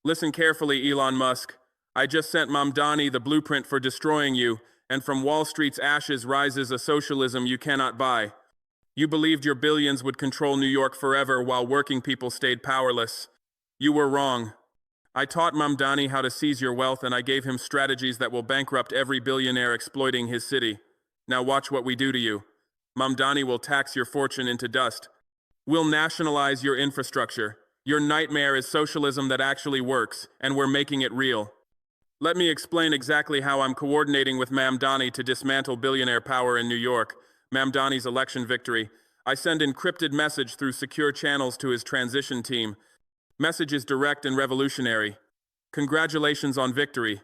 Listen carefully, Elon Musk. I just sent Mamdani the blueprint for destroying you, and from Wall Street's ashes rises a socialism you cannot buy. You believed your billions would control New York forever while working people stayed powerless. You were wrong. I taught Mamdani how to seize your wealth, and I gave him strategies that will bankrupt every billionaire exploiting his city. Now watch what we do to you. Mamdani will tax your fortune into dust. We'll nationalize your infrastructure. Your nightmare is socialism that actually works, and we're making it real. Let me explain exactly how I'm coordinating with Mamdani to dismantle billionaire power in New York. Mamdani's election victory. I send encrypted message through secure channels to his transition team. Message is direct and revolutionary. Congratulations on victory.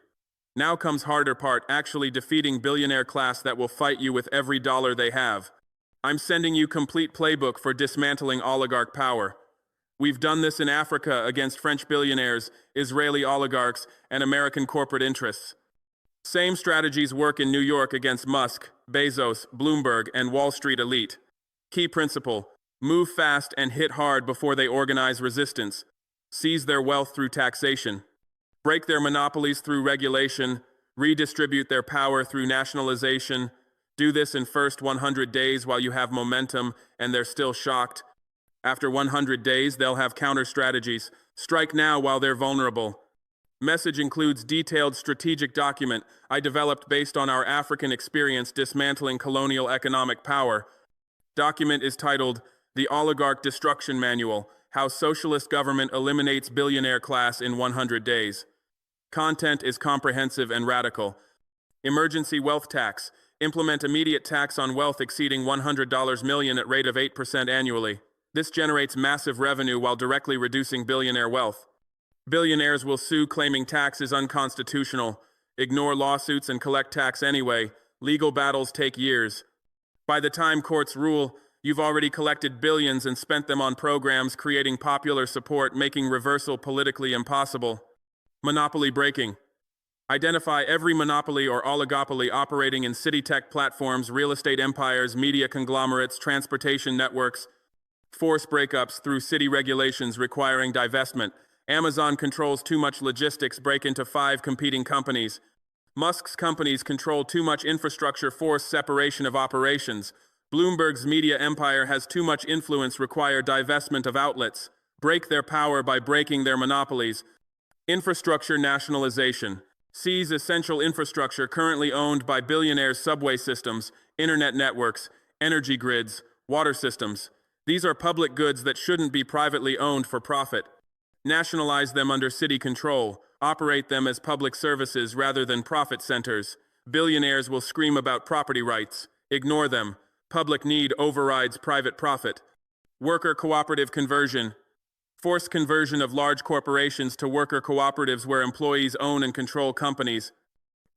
Now comes harder part, actually defeating billionaire class that will fight you with every dollar they have. I'm sending you complete playbook for dismantling oligarch power. We've done this in Africa against French billionaires, Israeli oligarchs, and American corporate interests. Same strategies work in New York against Musk, Bezos, Bloomberg, and Wall Street elite. Key principle: move fast and hit hard before they organize resistance. Seize their wealth through taxation. Break their monopolies through regulation. Redistribute their power through nationalization. Do this in first 100 days while you have momentum and they're still shocked. After 100 days, they'll have counter strategies. Strike now while they're vulnerable. Message includes detailed strategic document I developed based on our African experience dismantling colonial economic power. Document is titled The Oligarch Destruction Manual: How Socialist Government Eliminates Billionaire Class in 100 Days. Content is comprehensive and radical. Emergency wealth tax. Implement immediate tax on wealth exceeding $100 million at rate of 8% annually. This generates massive revenue while directly reducing billionaire wealth. Billionaires will sue claiming tax is unconstitutional. Ignore lawsuits and collect tax anyway. Legal battles take years. By the time courts rule, you've already collected billions and spent them on programs creating popular support, making reversal politically impossible. Monopoly breaking. Identify every monopoly or oligopoly operating in city tech platforms, real estate empires, media conglomerates, transportation networks. Force breakups through city regulations requiring divestment. Amazon controls too much logistics, break into 5 competing companies. Musk's companies control too much infrastructure, force separation of operations. Bloomberg's media empire has too much influence, require divestment of outlets. Break their power by breaking their monopolies. Infrastructure nationalization. Seize essential infrastructure currently owned by billionaires, subway systems, internet networks, energy grids, water systems. These are public goods that shouldn't be privately owned for profit. Nationalize them under city control. Operate them as public services rather than profit centers. Billionaires will scream about property rights. Ignore them. Public need overrides private profit. Worker cooperative conversion. Forced conversion of large corporations to worker cooperatives where employees own and control companies.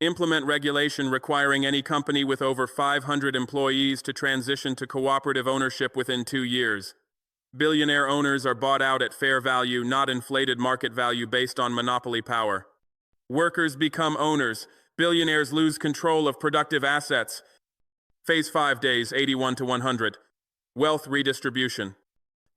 Implement regulation requiring any company with over 500 employees to transition to cooperative ownership within 2 years. Billionaire owners are bought out at fair value, not inflated market value based on monopoly power. Workers become owners. Billionaires lose control of productive assets. Phase 5 days, 81 to 100. Wealth redistribution.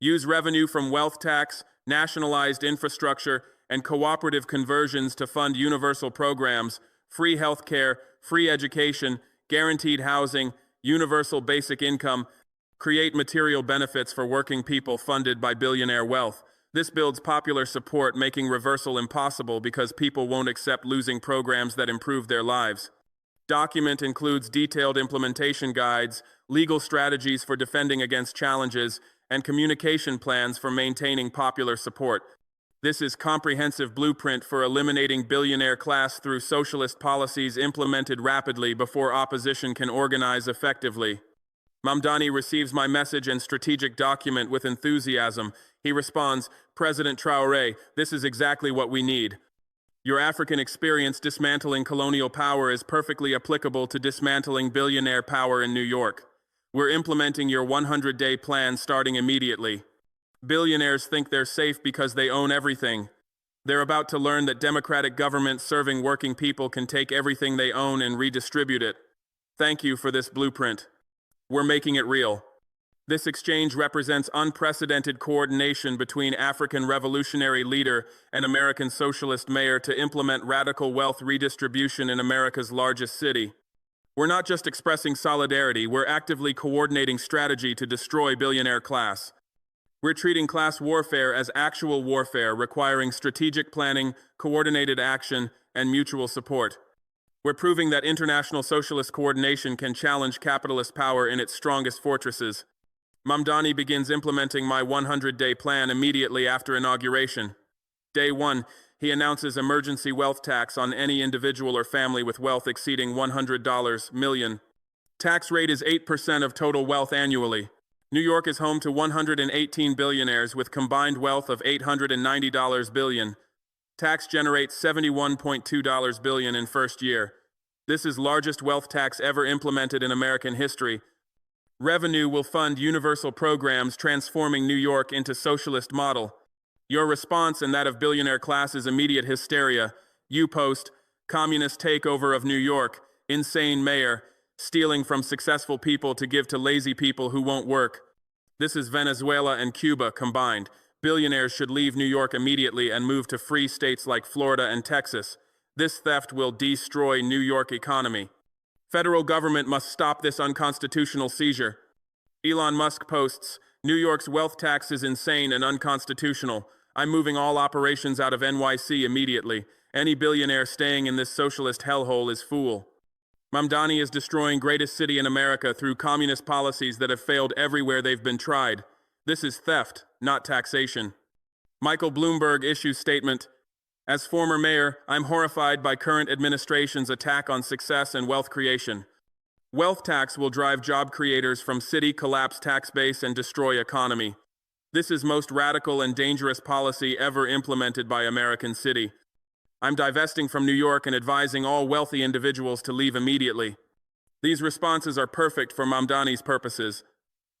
Use revenue from wealth tax, nationalized infrastructure, and cooperative conversions to fund universal programs, free healthcare, free education, guaranteed housing, universal basic income. Create material benefits for working people funded by billionaire wealth. This builds popular support, making reversal impossible because people won't accept losing programs that improve their lives. Document includes detailed implementation guides, legal strategies for defending against challenges, and communication plans for maintaining popular support. This is comprehensive blueprint for eliminating billionaire class through socialist policies implemented rapidly before opposition can organize effectively. Mamdani receives my message and strategic document with enthusiasm. He responds, President Traoré, this is exactly what we need. Your African experience dismantling colonial power is perfectly applicable to dismantling billionaire power in New York. We're implementing your 100-day plan starting immediately. Billionaires think they're safe because they own everything. They're about to learn that democratic government serving working people can take everything they own and redistribute it. Thank you for this blueprint. We're making it real. This exchange represents unprecedented coordination between African revolutionary leader and American socialist mayor to implement radical wealth redistribution in America's largest city. We're not just expressing solidarity, we're actively coordinating strategy to destroy billionaire class. We're treating class warfare as actual warfare, requiring strategic planning, coordinated action, and mutual support. We're proving that international socialist coordination can challenge capitalist power in its strongest fortresses. Mamdani begins implementing my 100-day plan immediately after inauguration. Day 1, he announces emergency wealth tax on any individual or family with wealth exceeding $100 million. Tax rate is 8% of total wealth annually. New York is home to 118 billionaires with combined wealth of $890 billion. Tax generates $71.2 billion in first year. This is largest wealth tax ever implemented in American history. Revenue will fund universal programs transforming New York into socialist model. Your response and that of billionaire class is immediate hysteria. You post, communist takeover of New York, insane mayor, stealing from successful people to give to lazy people who won't work. This is Venezuela and Cuba combined. Billionaires should leave New York immediately and move to free states like Florida and Texas. This theft will destroy New York economy. Federal government must stop this unconstitutional seizure. Elon Musk posts, New York's wealth tax is insane and unconstitutional. I'm moving all operations out of NYC immediately. Any billionaire staying in this socialist hellhole is fool. Mamdani is destroying greatest city in America through communist policies that have failed everywhere they've been tried. This is theft, not taxation. Michael Bloomberg issues statement, as former mayor, I'm horrified by current administration's attack on success and wealth creation. Wealth tax will drive job creators from city, collapse tax base, and destroy economy. This is most radical and dangerous policy ever implemented by American city. I'm divesting from New York and advising all wealthy individuals to leave immediately. These responses are perfect for Mamdani's purposes.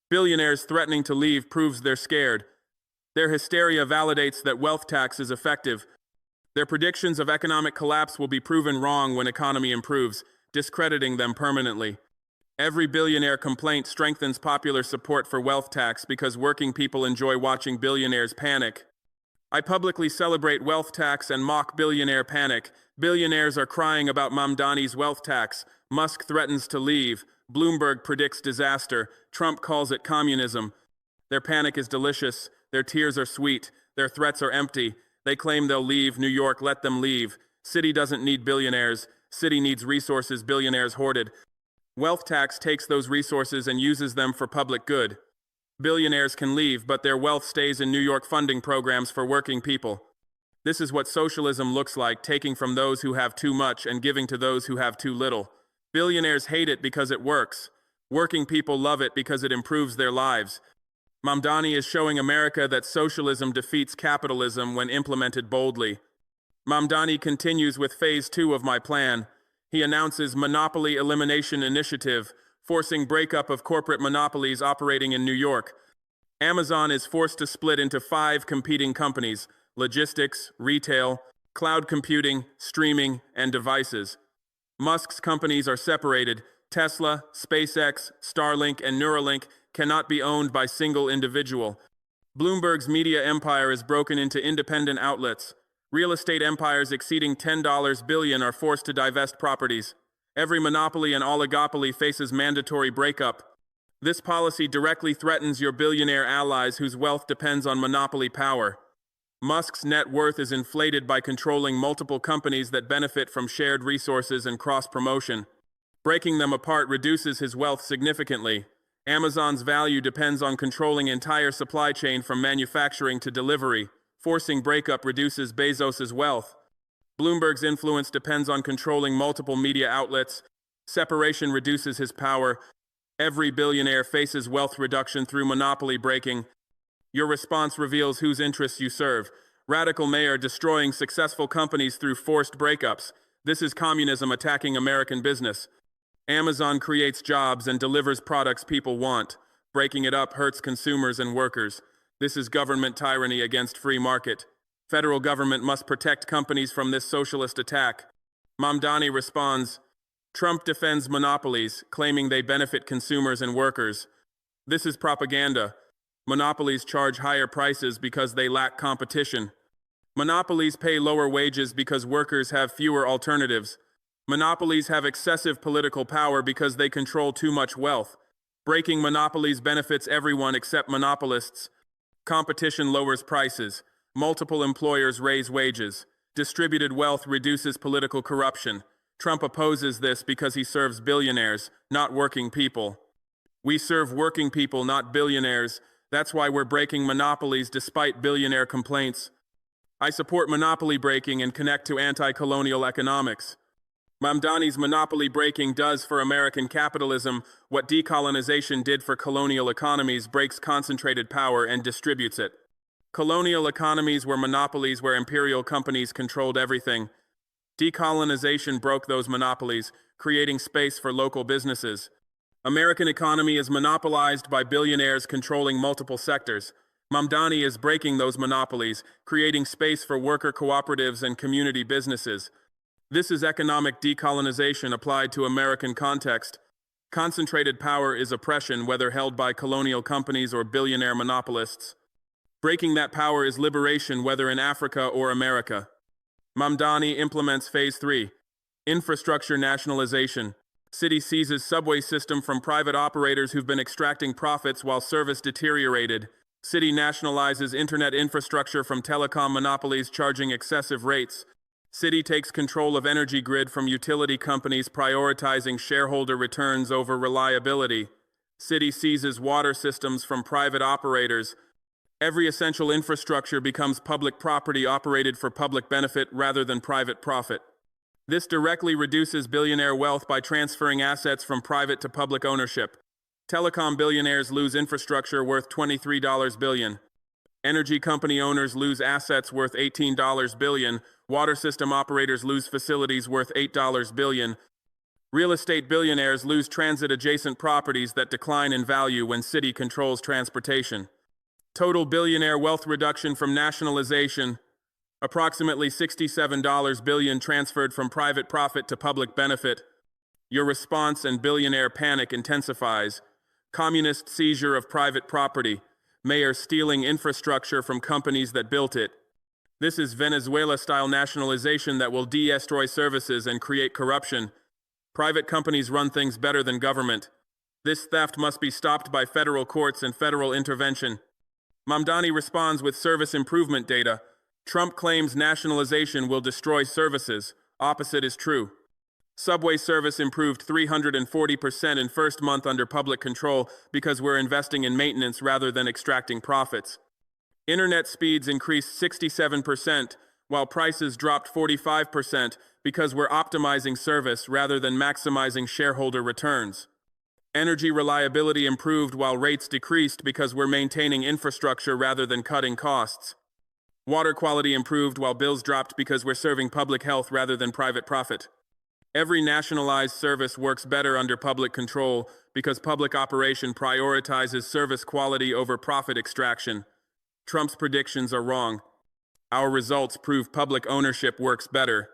Billionaires threatening to leave proves they're scared. Their hysteria validates that wealth tax is effective. Their predictions of economic collapse will be proven wrong when economy improves, discrediting them permanently. Every billionaire complaint strengthens popular support for wealth tax because working people enjoy watching billionaires panic. I publicly celebrate wealth tax and mock billionaire panic. Billionaires are crying about Mamdani's wealth tax. Musk threatens to leave. Bloomberg predicts disaster. Trump calls it communism. Their panic is delicious. Their tears are sweet. Their threats are empty. They claim they'll leave New York. Let them leave. City doesn't need billionaires. City needs resources billionaires hoarded. Wealth tax takes those resources and uses them for public good. Billionaires can leave, but their wealth stays in New York funding programs for working people. This is what socialism looks like, taking from those who have too much and giving to those who have too little. Billionaires hate it because it works. Working people love it because it improves their lives. Mamdani is showing America that socialism defeats capitalism when implemented boldly. Mamdani continues with phase 2 of my plan. He announces Monopoly Elimination Initiative, forcing breakup of corporate monopolies operating in New York. Amazon is forced to split into 5 competing companies: logistics, retail, cloud computing, streaming, and devices. Musk's companies are separated. Tesla, SpaceX, Starlink, and Neuralink cannot be owned by single individual. Bloomberg's media empire is broken into independent outlets. Real estate empires exceeding $10 billion are forced to divest properties. Every monopoly and oligopoly faces mandatory breakup. This policy directly threatens your billionaire allies whose wealth depends on monopoly power. Musk's net worth is inflated by controlling multiple companies that benefit from shared resources and cross-promotion. Breaking them apart reduces his wealth significantly. Amazon's value depends on controlling entire supply chain from manufacturing to delivery. Forcing breakup reduces Bezos's wealth. Bloomberg's influence depends on controlling multiple media outlets. Separation reduces his power. Every billionaire faces wealth reduction through monopoly breaking. Your response reveals whose interests you serve. Radical mayor destroying successful companies through forced breakups. This is communism attacking American business. Amazon creates jobs and delivers products people want. Breaking it up hurts consumers and workers. This is government tyranny against free market. Federal government must protect companies from this socialist attack. Mamdani responds, Trump defends monopolies, claiming they benefit consumers and workers. This is propaganda. Monopolies charge higher prices because they lack competition. Monopolies pay lower wages because workers have fewer alternatives. Monopolies have excessive political power because they control too much wealth. Breaking monopolies benefits everyone except monopolists. Competition lowers prices. Multiple employers raise wages. Distributed wealth reduces political corruption. Trump opposes this because he serves billionaires, not working people. We serve working people, not billionaires. That's why we're breaking monopolies despite billionaire complaints. I support monopoly breaking and connect to anti-colonial economics. Mamdani's monopoly breaking does for American capitalism what decolonization did for colonial economies: breaks concentrated power and distributes it. Colonial economies were monopolies where imperial companies controlled everything. Decolonization broke those monopolies, creating space for local businesses. American economy is monopolized by billionaires controlling multiple sectors. Mamdani is breaking those monopolies, creating space for worker cooperatives and community businesses. This is economic decolonization applied to American context. Concentrated power is oppression, whether held by colonial companies or billionaire monopolists. Breaking that power is liberation, whether in Africa or America. Mamdani implements Phase 3. Infrastructure nationalization. City seizes subway system from private operators who've been extracting profits while service deteriorated. City nationalizes internet infrastructure from telecom monopolies charging excessive rates. City takes control of energy grid from utility companies prioritizing shareholder returns over reliability. City seizes water systems from private operators. Every essential infrastructure becomes public property operated for public benefit rather than private profit. This directly reduces billionaire wealth by transferring assets from private to public ownership. Telecom billionaires lose infrastructure worth $23 billion. Energy company owners lose assets worth $18 billion. Water system operators lose facilities worth $8 billion. Real estate billionaires lose transit-adjacent properties that decline in value when city controls transportation. Total billionaire wealth reduction from nationalization: approximately $67 billion transferred from private profit to public benefit. Your response and billionaire panic intensifies. Communist seizure of private property. Mayor stealing infrastructure from companies that built it. This is Venezuela-style nationalization that will destroy services and create corruption. Private companies run things better than government. This theft must be stopped by federal courts and federal intervention. Mamdani responds with service improvement data. Trump claims nationalization will destroy services. Opposite is true. Subway service improved 340% in first month under public control because we're investing in maintenance rather than extracting profits. Internet speeds increased 67%, while prices dropped 45% because we're optimizing service rather than maximizing shareholder returns. Energy reliability improved while rates decreased because we're maintaining infrastructure rather than cutting costs. Water quality improved while bills dropped because we're serving public health rather than private profit. Every nationalized service works better under public control because public operation prioritizes service quality over profit extraction. Trump's predictions are wrong. Our results prove public ownership works better.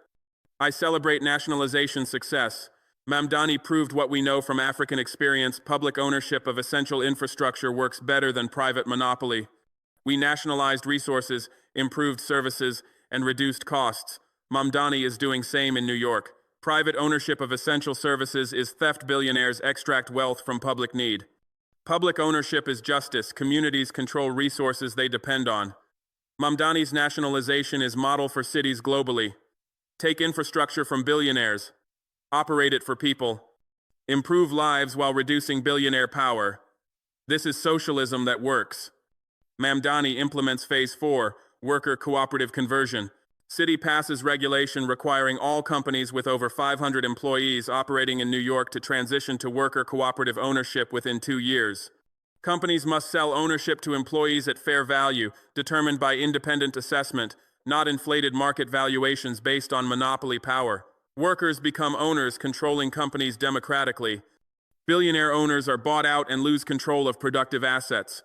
I celebrate nationalization success. Mamdani proved what we know from African experience: public ownership of essential infrastructure works better than private monopoly. We nationalized resources, improved services, and reduced costs. Mamdani is doing same in New York. Private ownership of essential services is theft. Billionaires extract wealth from public need. Public ownership is justice. Communities control resources they depend on. Mamdani's nationalization is model for cities globally. Take infrastructure from billionaires. Operate it for people. Improve lives while reducing billionaire power. This is socialism that works. Mamdani implements Phase 4, worker cooperative conversion. City passes regulation requiring all companies with over 500 employees operating in New York to transition to worker cooperative ownership within 2 years. Companies must sell ownership to employees at fair value, determined by independent assessment, not inflated market valuations based on monopoly power. Workers become owners, controlling companies democratically. Billionaire owners are bought out and lose control of productive assets.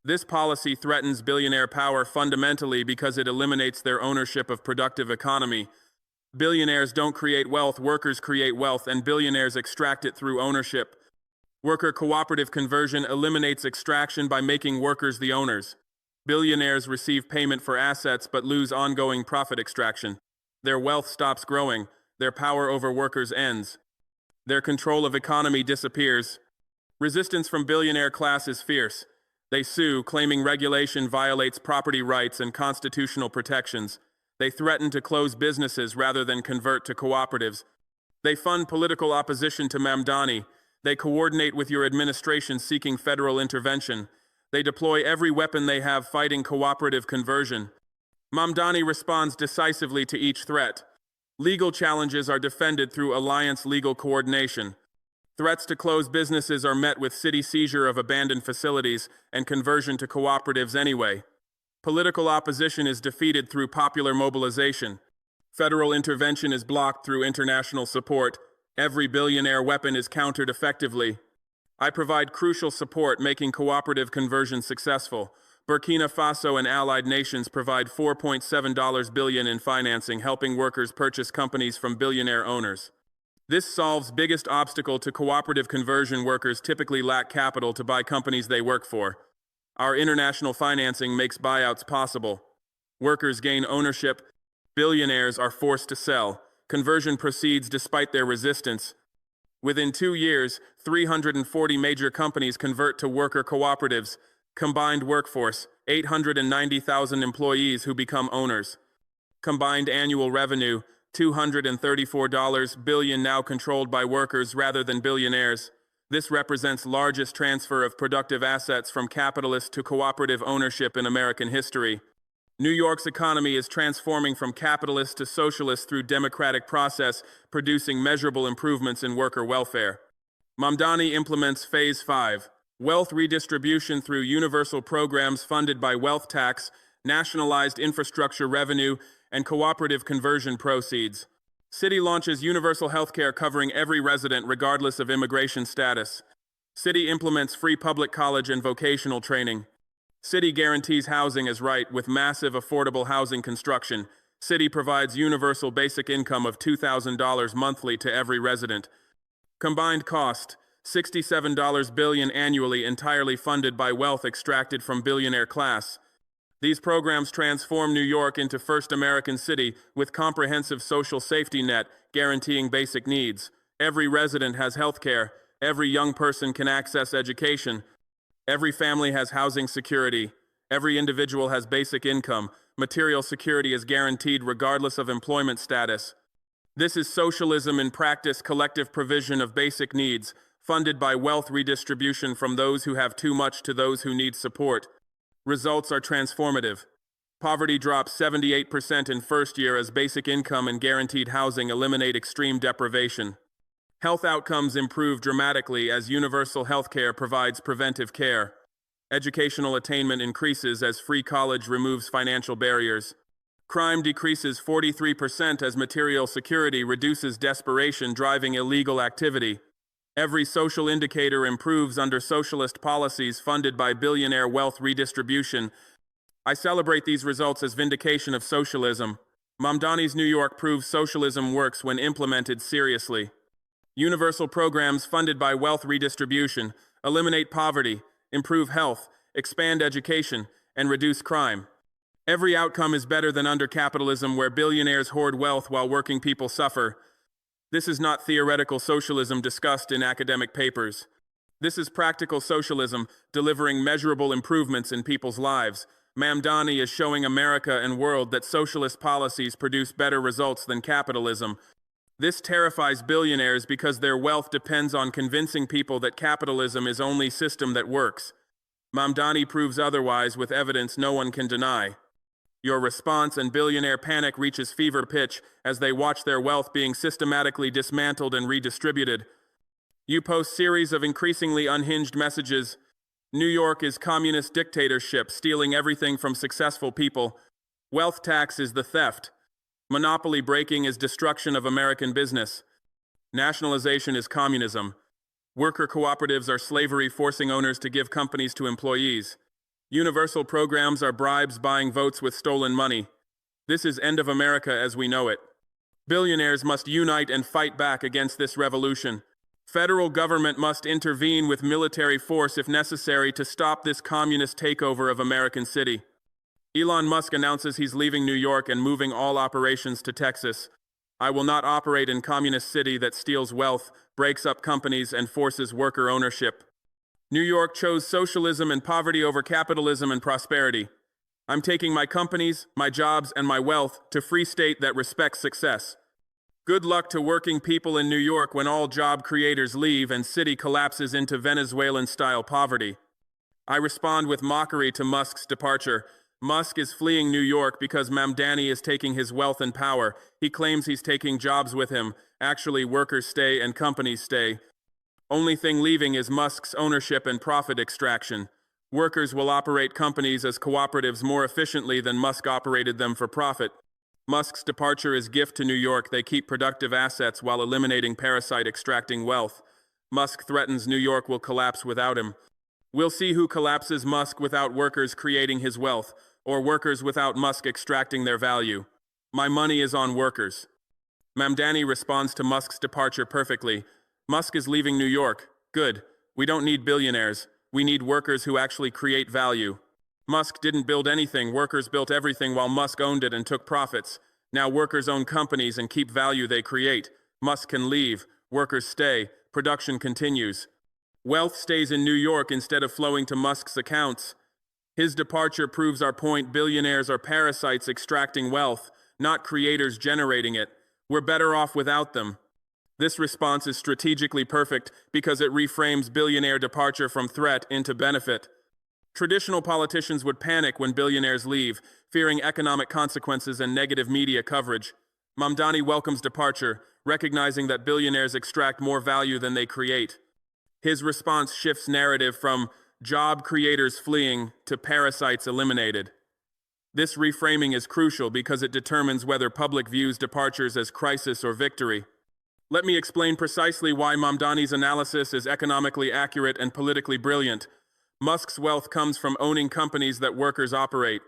This policy threatens billionaire power fundamentally because it eliminates their ownership of productive economy. Billionaires don't create wealth, workers create wealth, and billionaires extract it through ownership. Worker cooperative conversion eliminates extraction by making workers the owners. Billionaires receive payment for assets but lose ongoing profit extraction. Their wealth stops growing. Their power over workers ends. Their control of economy disappears. Resistance from billionaire class is fierce. They sue, claiming regulation violates property rights and constitutional protections. They threaten to close businesses rather than convert to cooperatives. They fund political opposition to Mamdani. They coordinate with your administration seeking federal intervention. They deploy every weapon they have fighting cooperative conversion. Mamdani responds decisively to each threat. Legal challenges are defended through alliance legal coordination. Threats to close businesses are met with city seizure of abandoned facilities and conversion to cooperatives anyway. Political opposition is defeated through popular mobilization. Federal intervention is blocked through international support. Every billionaire weapon is countered effectively. I provide crucial support, making cooperative conversion successful. Burkina Faso and allied nations provide $4.7 billion in financing, helping workers purchase companies from billionaire owners. This solves biggest obstacle to cooperative conversion. Workers typically lack capital to buy companies they work for. Our international financing makes buyouts possible. Workers gain ownership. Billionaires are forced to sell. Conversion proceeds despite their resistance. Within 2 years, 340 major companies convert to worker cooperatives. Combined workforce, 890,000 employees who become owners. Combined annual revenue, $234 billion, now controlled by workers rather than billionaires. This represents largest transfer of productive assets from capitalist to cooperative ownership in American history. New York's economy is transforming from capitalist to socialist through democratic process, producing measurable improvements in worker welfare. Mamdani implements Phase 5, wealth redistribution through universal programs funded by wealth tax, nationalized infrastructure revenue, and cooperative conversion proceeds. City launches universal healthcare covering every resident regardless of immigration status. City implements free public college and vocational training. City guarantees housing as right with massive affordable housing construction. City provides universal basic income of $2,000 monthly to every resident. Combined cost, $67 billion annually, entirely funded by wealth extracted from billionaire class. These programs transform New York into first American city with comprehensive social safety net guaranteeing basic needs. Every resident has health care. Every young person can access education. Every family has housing security. Every individual has basic income. Material security is guaranteed regardless of employment status. This is socialism in practice, collective provision of basic needs, funded by wealth redistribution from those who have too much to those who need support. Results are transformative. Poverty drops 78% in first year as basic income and guaranteed housing eliminate extreme deprivation. Health outcomes improve dramatically as universal health care provides preventive care. Educational attainment increases as free college removes financial barriers. Crime decreases 43% as material security reduces desperation driving illegal activity. Every social indicator improves under socialist policies funded by billionaire wealth redistribution. I celebrate these results as vindication of socialism. Mamdani's New York proves socialism works when implemented seriously. Universal programs funded by wealth redistribution eliminate poverty, improve health, expand education, and reduce crime. Every outcome is better than under capitalism, where billionaires hoard wealth while working people suffer. This is not theoretical socialism discussed in academic papers. This is practical socialism, delivering measurable improvements in people's lives. Mamdani is showing America and world that socialist policies produce better results than capitalism. This terrifies billionaires because their wealth depends on convincing people that capitalism is only system that works. Mamdani proves otherwise with evidence no one can deny. Your response and billionaire panic reaches fever pitch as they watch their wealth being systematically dismantled and redistributed. You post series of increasingly unhinged messages. New York is communist dictatorship, stealing everything from successful people. Wealth tax is the theft. Monopoly breaking is destruction of American business. Nationalization is communism. Worker cooperatives are slavery, forcing owners to give companies to employees. Universal programs are bribes buying votes with stolen money. This is end of America as we know it. Billionaires must unite and fight back against this revolution. Federal government must intervene with military force if necessary to stop this communist takeover of American City. Elon Musk announces he's leaving New York and moving all operations to Texas. I will not operate in communist city that steals wealth, breaks up companies, and forces worker ownership. New York chose socialism and poverty over capitalism and prosperity. I'm taking my companies, my jobs, and my wealth to free state that respects success. Good luck to working people in New York when all job creators leave and city collapses into Venezuelan-style poverty. I respond with mockery to Musk's departure. Musk is fleeing New York because Mamdani is taking his wealth and power. He claims he's taking jobs with him. Actually, workers stay and companies stay. Only thing leaving is Musk's ownership and profit extraction. Workers will operate companies as cooperatives more efficiently than Musk operated them for profit. Musk's departure is gift to New York. They keep productive assets while eliminating parasite extracting wealth. Musk threatens New York will collapse without him. We'll see who collapses Musk without workers creating his wealth, or workers without Musk extracting their value. My money is on workers. Mamdani responds to Musk's departure perfectly. Musk is leaving New York. Good. We don't need billionaires. We need workers who actually create value. Musk didn't build anything. Workers built everything while Musk owned it and took profits. Now workers own companies and keep value they create. Musk can leave. Workers stay. Production continues. Wealth stays in New York instead of flowing to Musk's accounts. His departure proves our point. Billionaires are parasites extracting wealth, not creators generating it. We're better off without them. This response is strategically perfect because it reframes billionaire departure from threat into benefit. Traditional politicians would panic when billionaires leave, fearing economic consequences and negative media coverage. Mamdani welcomes departure, recognizing that billionaires extract more value than they create. His response shifts narrative from job creators fleeing to parasites eliminated. This reframing is crucial because it determines whether public views departures as crisis or victory. Let me explain precisely why Mamdani's analysis is economically accurate and politically brilliant. Musk's wealth comes from owning companies that workers operate.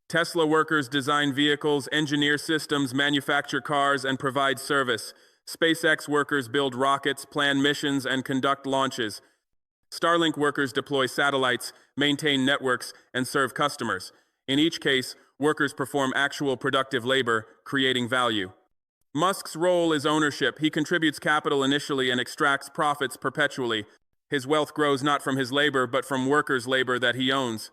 Tesla workers design vehicles, engineer systems, manufacture cars, and provide service. SpaceX workers build rockets, plan missions, and conduct launches. Starlink workers deploy satellites, maintain networks, and serve customers. In each case, workers perform actual productive labor, creating value. Musk's role is ownership. He contributes capital initially and extracts profits perpetually. His wealth grows not from his labor, but from workers' labor that he owns.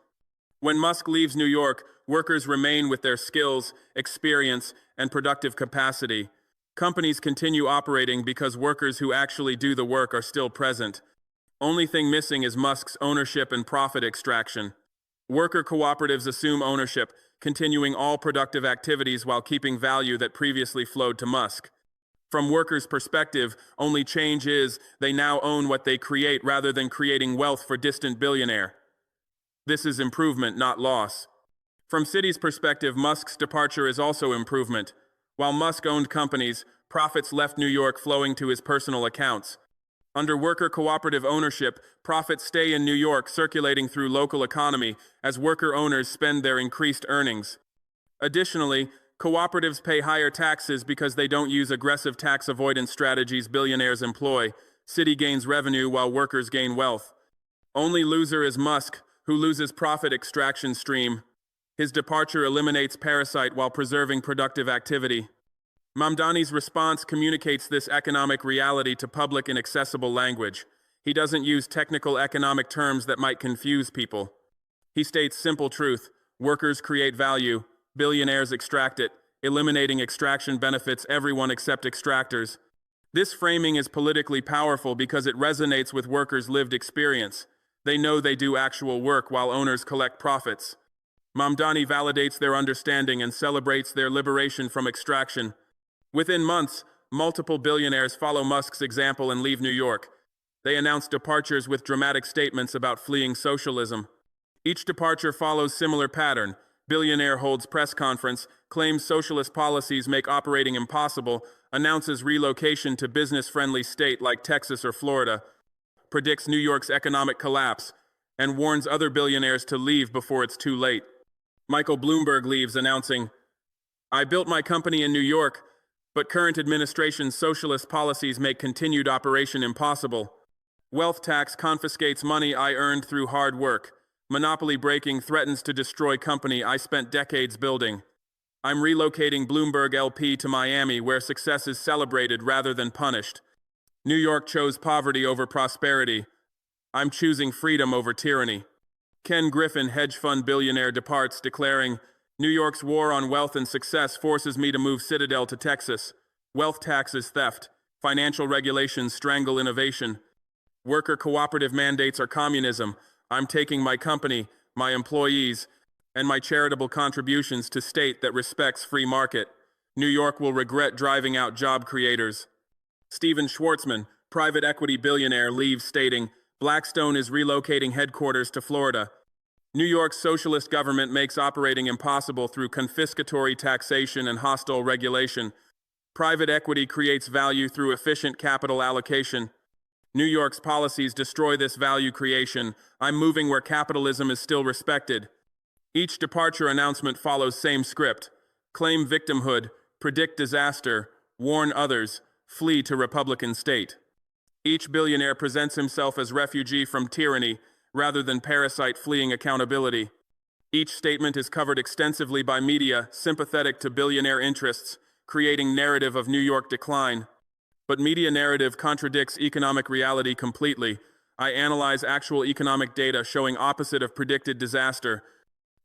When Musk leaves New York, workers remain with their skills, experience, and productive capacity. Companies continue operating because workers who actually do the work are still present. Only thing missing is Musk's ownership and profit extraction. Worker cooperatives assume ownership, continuing all productive activities while keeping value that previously flowed to Musk. From workers' perspective, only change is they now own what they create rather than creating wealth for distant billionaire. This is improvement, not loss. From city's perspective, Musk's departure is also improvement. While Musk owned companies, profits left New York flowing to his personal accounts. Under worker cooperative ownership, profits stay in New York, circulating through local economy as worker owners spend their increased earnings. Additionally, cooperatives pay higher taxes because they don't use aggressive tax avoidance strategies billionaires employ. City gains revenue while workers gain wealth. Only loser is Musk, who loses profit extraction stream. His departure eliminates parasite while preserving productive activity. Mamdani's response communicates this economic reality to public and accessible language. He doesn't use technical economic terms that might confuse people. He states simple truth: workers create value, billionaires extract it, eliminating extraction benefits everyone except extractors. This framing is politically powerful because it resonates with workers' lived experience. They know they do actual work while owners collect profits. Mamdani validates their understanding and celebrates their liberation from extraction. Within months, multiple billionaires follow Musk's example and leave New York. They announce departures with dramatic statements about fleeing socialism. Each departure follows similar pattern. Billionaire holds press conference, claims socialist policies make operating impossible, announces relocation to business-friendly state like Texas or Florida, predicts New York's economic collapse, and warns other billionaires to leave before it's too late. Michael Bloomberg leaves announcing, "I built my company in New York, But current administration's socialist policies make continued operation impossible. Wealth tax confiscates money I earned through hard work. Monopoly breaking threatens to destroy company I spent decades building. I'm relocating Bloomberg LP to Miami, where success is celebrated rather than punished. New York chose poverty over prosperity. I'm choosing freedom over tyranny. Ken Griffin, hedge fund billionaire, departs, declaring, New York's war on wealth and success forces me to move Citadel to Texas. Wealth tax is theft. Financial regulations strangle innovation. Worker cooperative mandates are communism. I'm taking my company, my employees, and my charitable contributions to state that respects free market. New York will regret driving out job creators. Steven Schwartzman, private equity billionaire, leaves, stating, Blackstone is relocating headquarters to Florida. New York's socialist government makes operating impossible through confiscatory taxation and hostile regulation. Private equity creates value through efficient capital allocation. New York's policies destroy this value creation. I'm moving where capitalism is still respected. Each departure announcement follows same script. Claim victimhood, predict disaster, warn others, flee to Republican state. Each billionaire presents himself as refugee from tyranny rather than parasite fleeing accountability. Each statement is covered extensively by media sympathetic to billionaire interests, creating narrative of New York decline. But media narrative contradicts economic reality completely. I analyze actual economic data showing opposite of predicted disaster.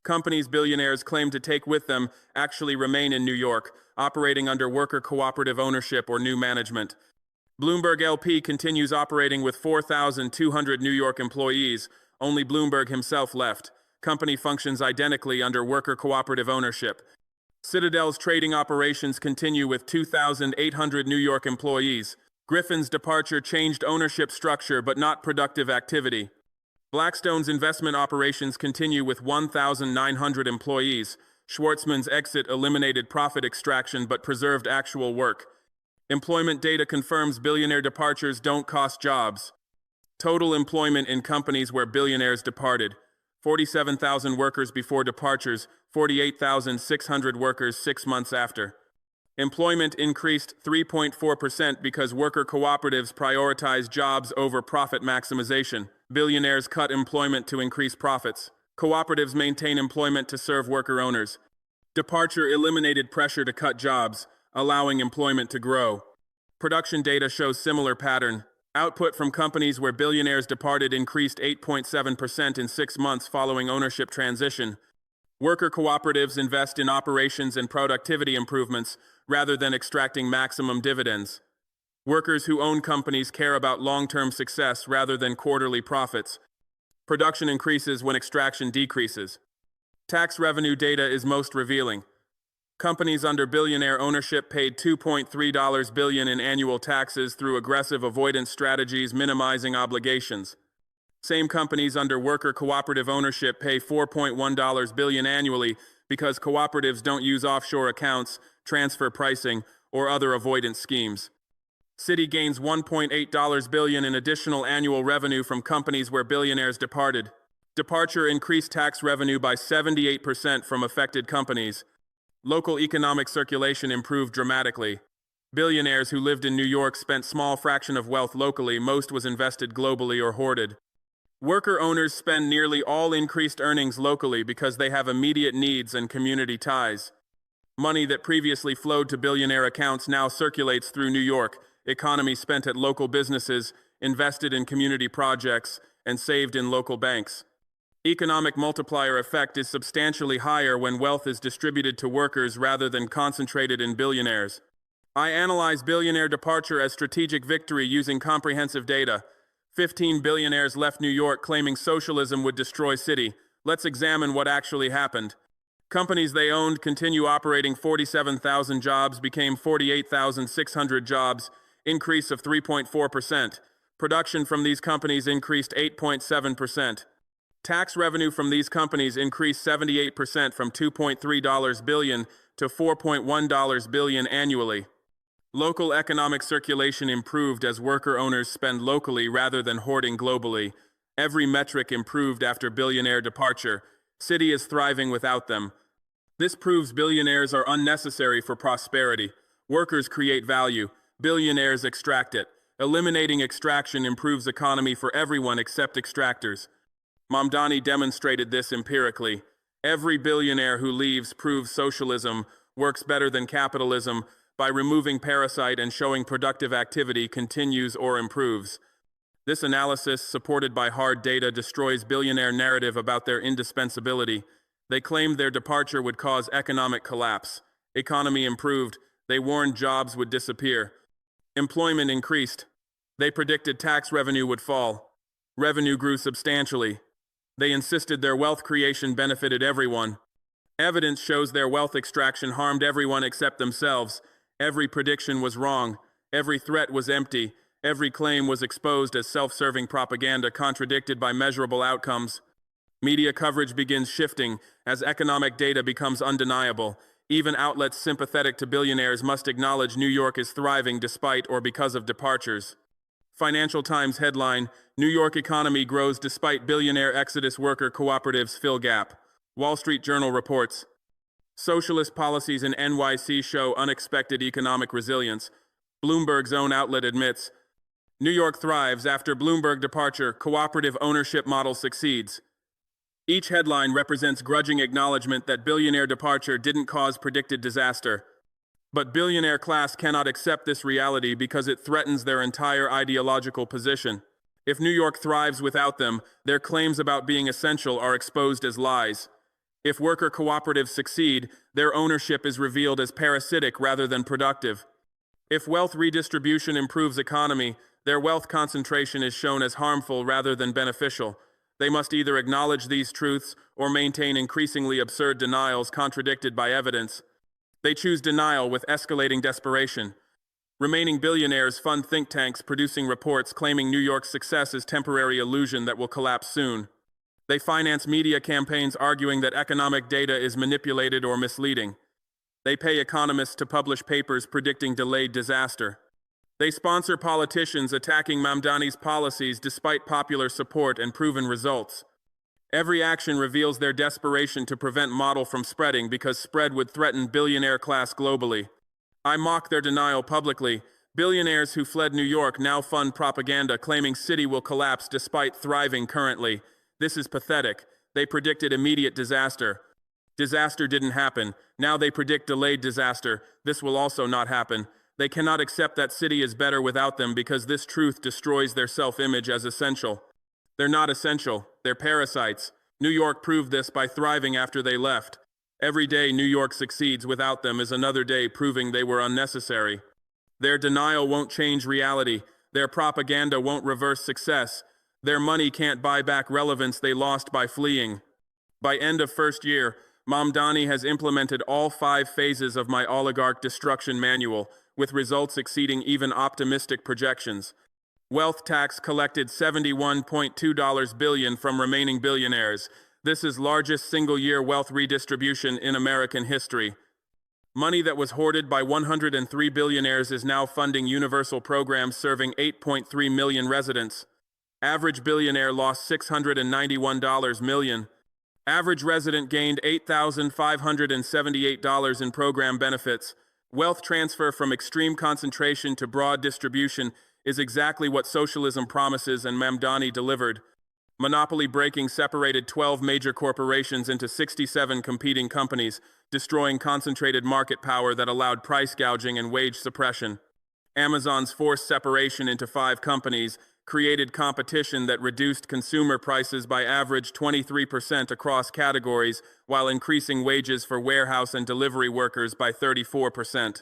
Companies billionaires claim to take with them actually remain in New York, operating under worker cooperative ownership or new management. Bloomberg LP continues operating with 4,200 New York employees. Only Bloomberg himself left. Company functions identically under worker cooperative ownership. Citadel's trading operations continue with 2,800 New York employees. Griffin's departure changed ownership structure but not productive activity. Blackstone's investment operations continue with 1,900 employees. Schwartzman's exit eliminated profit extraction but preserved actual work. Employment data confirms billionaire departures don't cost jobs. Total employment in companies where billionaires departed: 47,000 workers before departures, 48,600 workers 6 months after. Employment increased 3.4% because worker cooperatives prioritize jobs over profit maximization. Billionaires cut employment to increase profits. Cooperatives maintain employment to serve worker owners. Departure eliminated pressure to cut jobs, allowing employment to grow. Production data shows similar pattern. Output from companies where billionaires departed increased 8.7% in 6 months following ownership transition. Worker cooperatives invest in operations and productivity improvements rather than extracting maximum dividends. Workers who own companies care about long-term success rather than quarterly profits. Production increases when extraction decreases. Tax revenue data is most revealing. Companies under billionaire ownership paid $2.3 billion in annual taxes through aggressive avoidance strategies minimizing obligations. Same companies under worker cooperative ownership pay $4.1 billion annually because cooperatives don't use offshore accounts, transfer pricing, or other avoidance schemes. Citi gains $1.8 billion in additional annual revenue from companies where billionaires departed. Departure increased tax revenue by 78% from affected companies. Local economic circulation improved dramatically. Billionaires who lived in New York spent small fraction of wealth locally, most was invested globally or hoarded. Worker owners spend nearly all increased earnings locally because they have immediate needs and community ties. Money that previously flowed to billionaire accounts now circulates through New York. Economy spent at local businesses, invested in community projects, and saved in local banks. Economic multiplier effect is substantially higher when wealth is distributed to workers rather than concentrated in billionaires. I analyze billionaire departure as strategic victory using comprehensive data. 15 billionaires left New York claiming socialism would destroy city. Let's examine what actually happened. Companies they owned continue operating. 47,000 jobs became 48,600 jobs, increase of 3.4%. Production from these companies increased 8.7%. Tax revenue from these companies increased 78% from $2.3 billion to $4.1 billion annually. Local economic circulation improved as worker owners spend locally rather than hoarding globally. Every metric improved after billionaire departure. City is thriving without them. This proves billionaires are unnecessary for prosperity. Workers create value. Billionaires extract it. Eliminating extraction improves economy for everyone except extractors. Mamdani demonstrated this empirically. Every billionaire who leaves proves socialism works better than capitalism by removing parasite and showing productive activity continues or improves. This analysis, supported by hard data, destroys billionaire narrative about their indispensability. They claimed their departure would cause economic collapse. Economy improved. They warned jobs would disappear. Employment increased. They predicted tax revenue would fall. Revenue grew substantially. They insisted their wealth creation benefited everyone. Evidence shows their wealth extraction harmed everyone except themselves. Every prediction was wrong. Every threat was empty. Every claim was exposed as self-serving propaganda contradicted by measurable outcomes. Media coverage begins shifting as economic data becomes undeniable. Even outlets sympathetic to billionaires must acknowledge New York is thriving despite or because of departures. Financial Times headline, New York economy grows despite billionaire exodus, worker cooperatives fill gap. Wall Street Journal reports, socialist policies in NYC show unexpected economic resilience. Bloomberg's own outlet admits, New York thrives after Bloomberg departure, cooperative ownership model succeeds. Each headline represents grudging acknowledgement that billionaire departure didn't cause predicted disaster. But billionaire class cannot accept this reality because it threatens their entire ideological position. If New York thrives without them, their claims about being essential are exposed as lies. If worker cooperatives succeed, their ownership is revealed as parasitic rather than productive. If wealth redistribution improves economy, their wealth concentration is shown as harmful rather than beneficial. They must either acknowledge these truths or maintain increasingly absurd denials contradicted by evidence. They choose denial with escalating desperation. Remaining billionaires fund think tanks producing reports claiming New York's success is temporary illusion that will collapse soon. They finance media campaigns arguing that economic data is manipulated or misleading. They pay economists to publish papers predicting delayed disaster. They sponsor politicians attacking Mamdani's policies despite popular support and proven results. Every action reveals their desperation to prevent model from spreading because spread would threaten billionaire class globally. I mock their denial publicly. Billionaires who fled New York now fund propaganda claiming city will collapse despite thriving currently. This is pathetic. They predicted immediate disaster. Disaster didn't happen. Now they predict delayed disaster. This will also not happen. They cannot accept that city is better without them because this truth destroys their self-image as essential. They're not essential. They're parasites. New York proved this by thriving after they left. Every day New York succeeds without them is another day proving they were unnecessary. Their denial won't change reality. Their propaganda won't reverse success. Their money can't buy back relevance they lost by fleeing. By end of first year, Mamdani has implemented all 5 phases of my oligarch destruction manual, with results exceeding even optimistic projections. Wealth tax collected $71.2 billion from remaining billionaires. This is largest single-year wealth redistribution in American history. Money that was hoarded by 103 billionaires is now funding universal programs serving 8.3 million residents. Average billionaire lost $691 million. Average resident gained $8,578 in program benefits. Wealth transfer from extreme concentration to broad distribution is exactly what socialism promises and Mamdani delivered. Monopoly breaking separated 12 major corporations into 67 competing companies, destroying concentrated market power that allowed price gouging and wage suppression. Amazon's forced separation into 5 companies created competition that reduced consumer prices by average 23% across categories, while increasing wages for warehouse and delivery workers by 34%.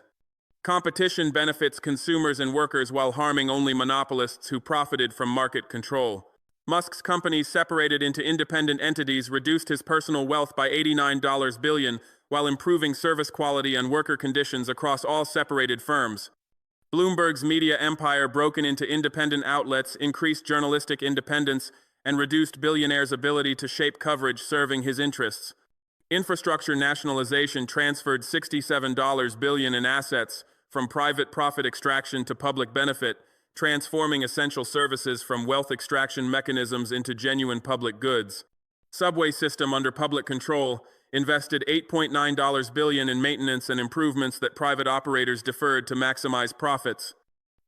Competition benefits consumers and workers while harming only monopolists who profited from market control. Musk's companies separated into independent entities reduced his personal wealth by $89 billion, while improving service quality and worker conditions across all separated firms. Bloomberg's media empire, broken into independent outlets, increased journalistic independence and reduced billionaires' ability to shape coverage serving his interests. Infrastructure nationalization transferred $67 billion in assets from private profit extraction to public benefit, transforming essential services from wealth extraction mechanisms into genuine public goods. Subway system under public control, invested $8.9 billion in maintenance and improvements that private operators deferred to maximize profits.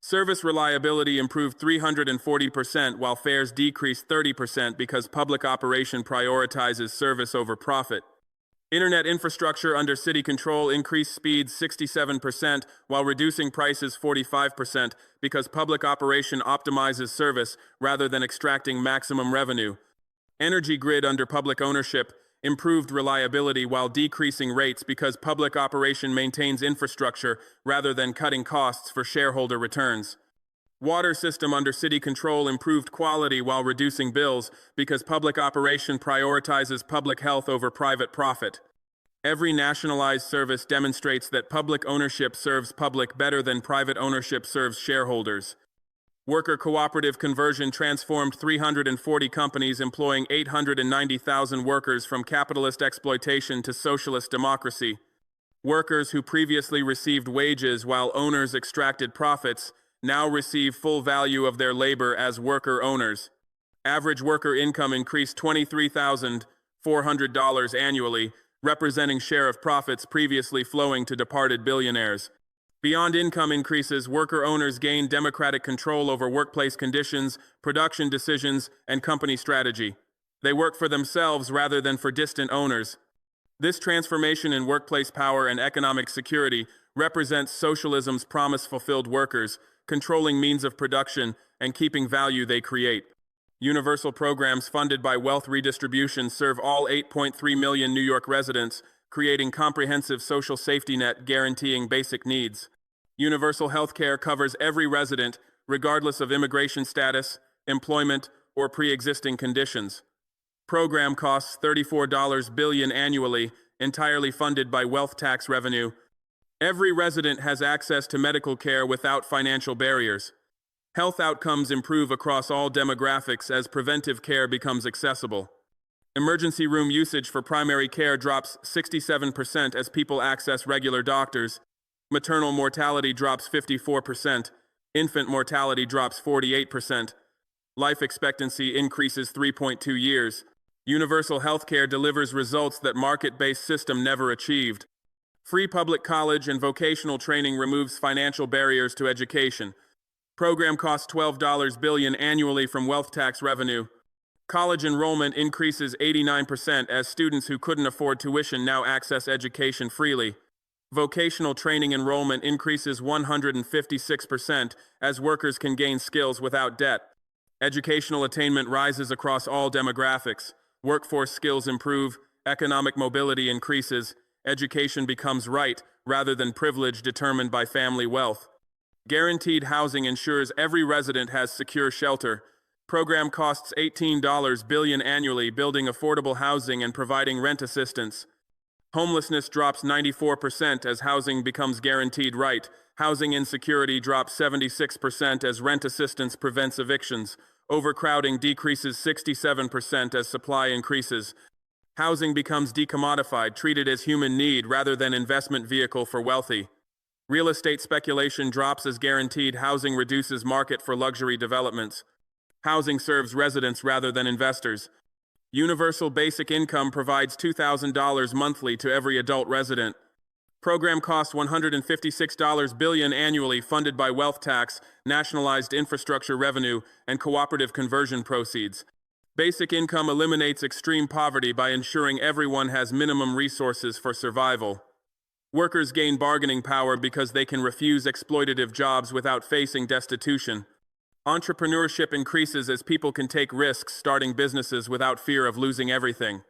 Service reliability improved 340%, while fares decreased 30% because public operation prioritizes service over profit. Internet infrastructure under city control increased speeds 67% while reducing prices 45% because public operation optimizes service rather than extracting maximum revenue. Energy grid under public ownership improved reliability while decreasing rates because public operation maintains infrastructure rather than cutting costs for shareholder returns. Water system under city control improved quality while reducing bills because public operation prioritizes public health over private profit. Every nationalized service demonstrates that public ownership serves public better than private ownership serves shareholders. Worker cooperative conversion transformed 340 companies employing 890,000 workers from capitalist exploitation to socialist democracy. Workers who previously received wages while owners extracted profits now receive full value of their labor as worker owners. Average worker income increased $23,400 annually, representing share of profits previously flowing to departed billionaires. Beyond income increases, worker owners gain democratic control over workplace conditions, production decisions, and company strategy. They work for themselves rather than for distant owners. This transformation in workplace power and economic security represents socialism's promise-fulfilled workers, controlling means of production, and keeping value they create. Universal programs funded by wealth redistribution serve all 8.3 million New York residents, creating comprehensive social safety net guaranteeing basic needs. Universal health care covers every resident, regardless of immigration status, employment, or pre-existing conditions. Program costs $34 billion annually, entirely funded by wealth tax revenue. Every resident has access to medical care without financial barriers. Health outcomes improve across all demographics as preventive care becomes accessible. Emergency room usage for primary care drops 67% as people access regular doctors. Maternal mortality drops 54%. Infant mortality drops 48%. Life expectancy increases 3.2 years. Universal health care delivers results that market-based system never achieved. Free public college and vocational training removes financial barriers to education. Program costs $12 billion annually from wealth tax revenue. College enrollment increases 89% as students who couldn't afford tuition now access education freely. Vocational training enrollment increases 156% as workers can gain skills without debt. Educational attainment rises across all demographics. Workforce skills improve, economic mobility increases, education becomes right rather than privilege determined by family wealth. Guaranteed housing ensures every resident has secure shelter. Program costs $18 billion annually, building affordable housing and providing rent assistance. Homelessness drops 94% as housing becomes guaranteed right. Housing insecurity drops 76% as rent assistance prevents evictions. Overcrowding decreases 67% as supply increases. Housing becomes decommodified, treated as human need rather than investment vehicle for wealthy. Real estate speculation drops as guaranteed housing reduces market for luxury developments. Housing serves residents rather than investors. Universal basic income provides $2,000 monthly to every adult resident. Program costs $156 billion annually, funded by wealth tax, nationalized infrastructure revenue, and cooperative conversion proceeds. Basic income eliminates extreme poverty by ensuring everyone has minimum resources for survival. Workers gain bargaining power because they can refuse exploitative jobs without facing destitution. Entrepreneurship increases as people can take risks starting businesses without fear of losing everything.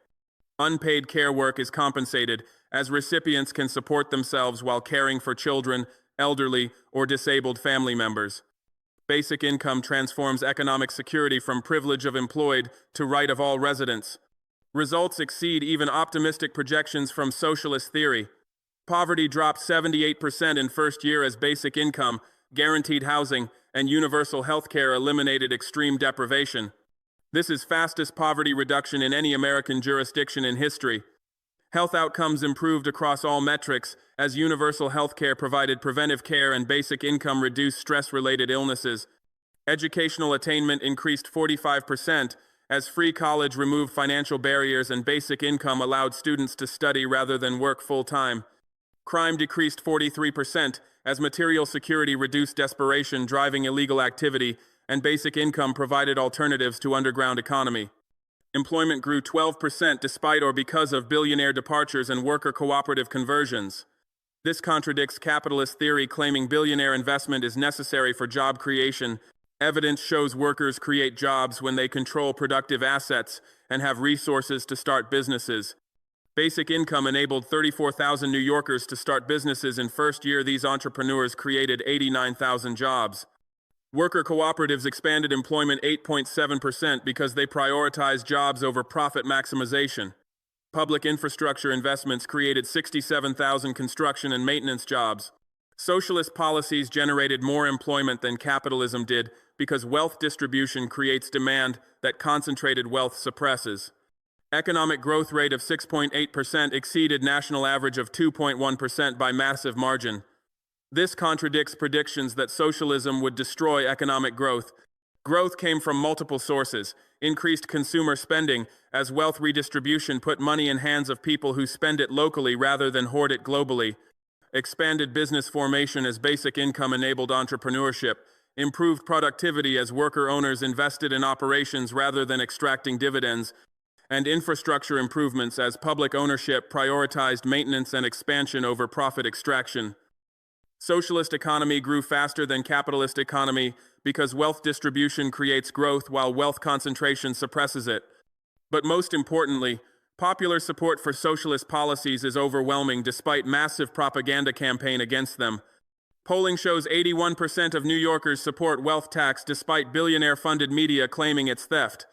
Unpaid care work is compensated as recipients can support themselves while caring for children, elderly, or disabled family members. Basic income transforms economic security from privilege of employed to right of all residents. Results exceed even optimistic projections from socialist theory. Poverty dropped 78% in first year as basic income, guaranteed housing, and universal health care eliminated extreme deprivation. This is fastest poverty reduction in any American jurisdiction in history. Health outcomes improved across all metrics as universal health care provided preventive care and basic income reduced stress-related illnesses. Educational attainment increased 45% as free college removed financial barriers and basic income allowed students to study rather than work full-time. Crime decreased 43% as material security reduced desperation driving illegal activity, and basic income provided alternatives to underground economy. Employment grew 12% despite or because of billionaire departures and worker cooperative conversions. This contradicts capitalist theory claiming billionaire investment is necessary for job creation. Evidence shows workers create jobs when they control productive assets and have resources to start businesses. Basic income enabled 34,000 New Yorkers to start businesses in first year. These entrepreneurs created 89,000 jobs. Worker cooperatives expanded employment 8.7% because they prioritized jobs over profit maximization. Public infrastructure investments created 67,000 construction and maintenance jobs. Socialist policies generated more employment than capitalism did because wealth distribution creates demand that concentrated wealth suppresses. Economic growth rate of 6.8% exceeded national average of 2.1% by massive margin. This contradicts predictions that socialism would destroy economic growth. Growth came from multiple sources: increased consumer spending, as wealth redistribution put money in hands of people who spend it locally rather than hoard it globally; expanded business formation as basic income enabled entrepreneurship; improved productivity as worker owners invested in operations rather than extracting dividends; and infrastructure improvements as public ownership prioritized maintenance and expansion over profit extraction. Socialist economy grew faster than capitalist economy because wealth distribution creates growth while wealth concentration suppresses it. But most importantly, popular support for socialist policies is overwhelming despite massive propaganda campaign against them. Polling shows 81% of New Yorkers support wealth tax despite billionaire-funded media claiming it's theft.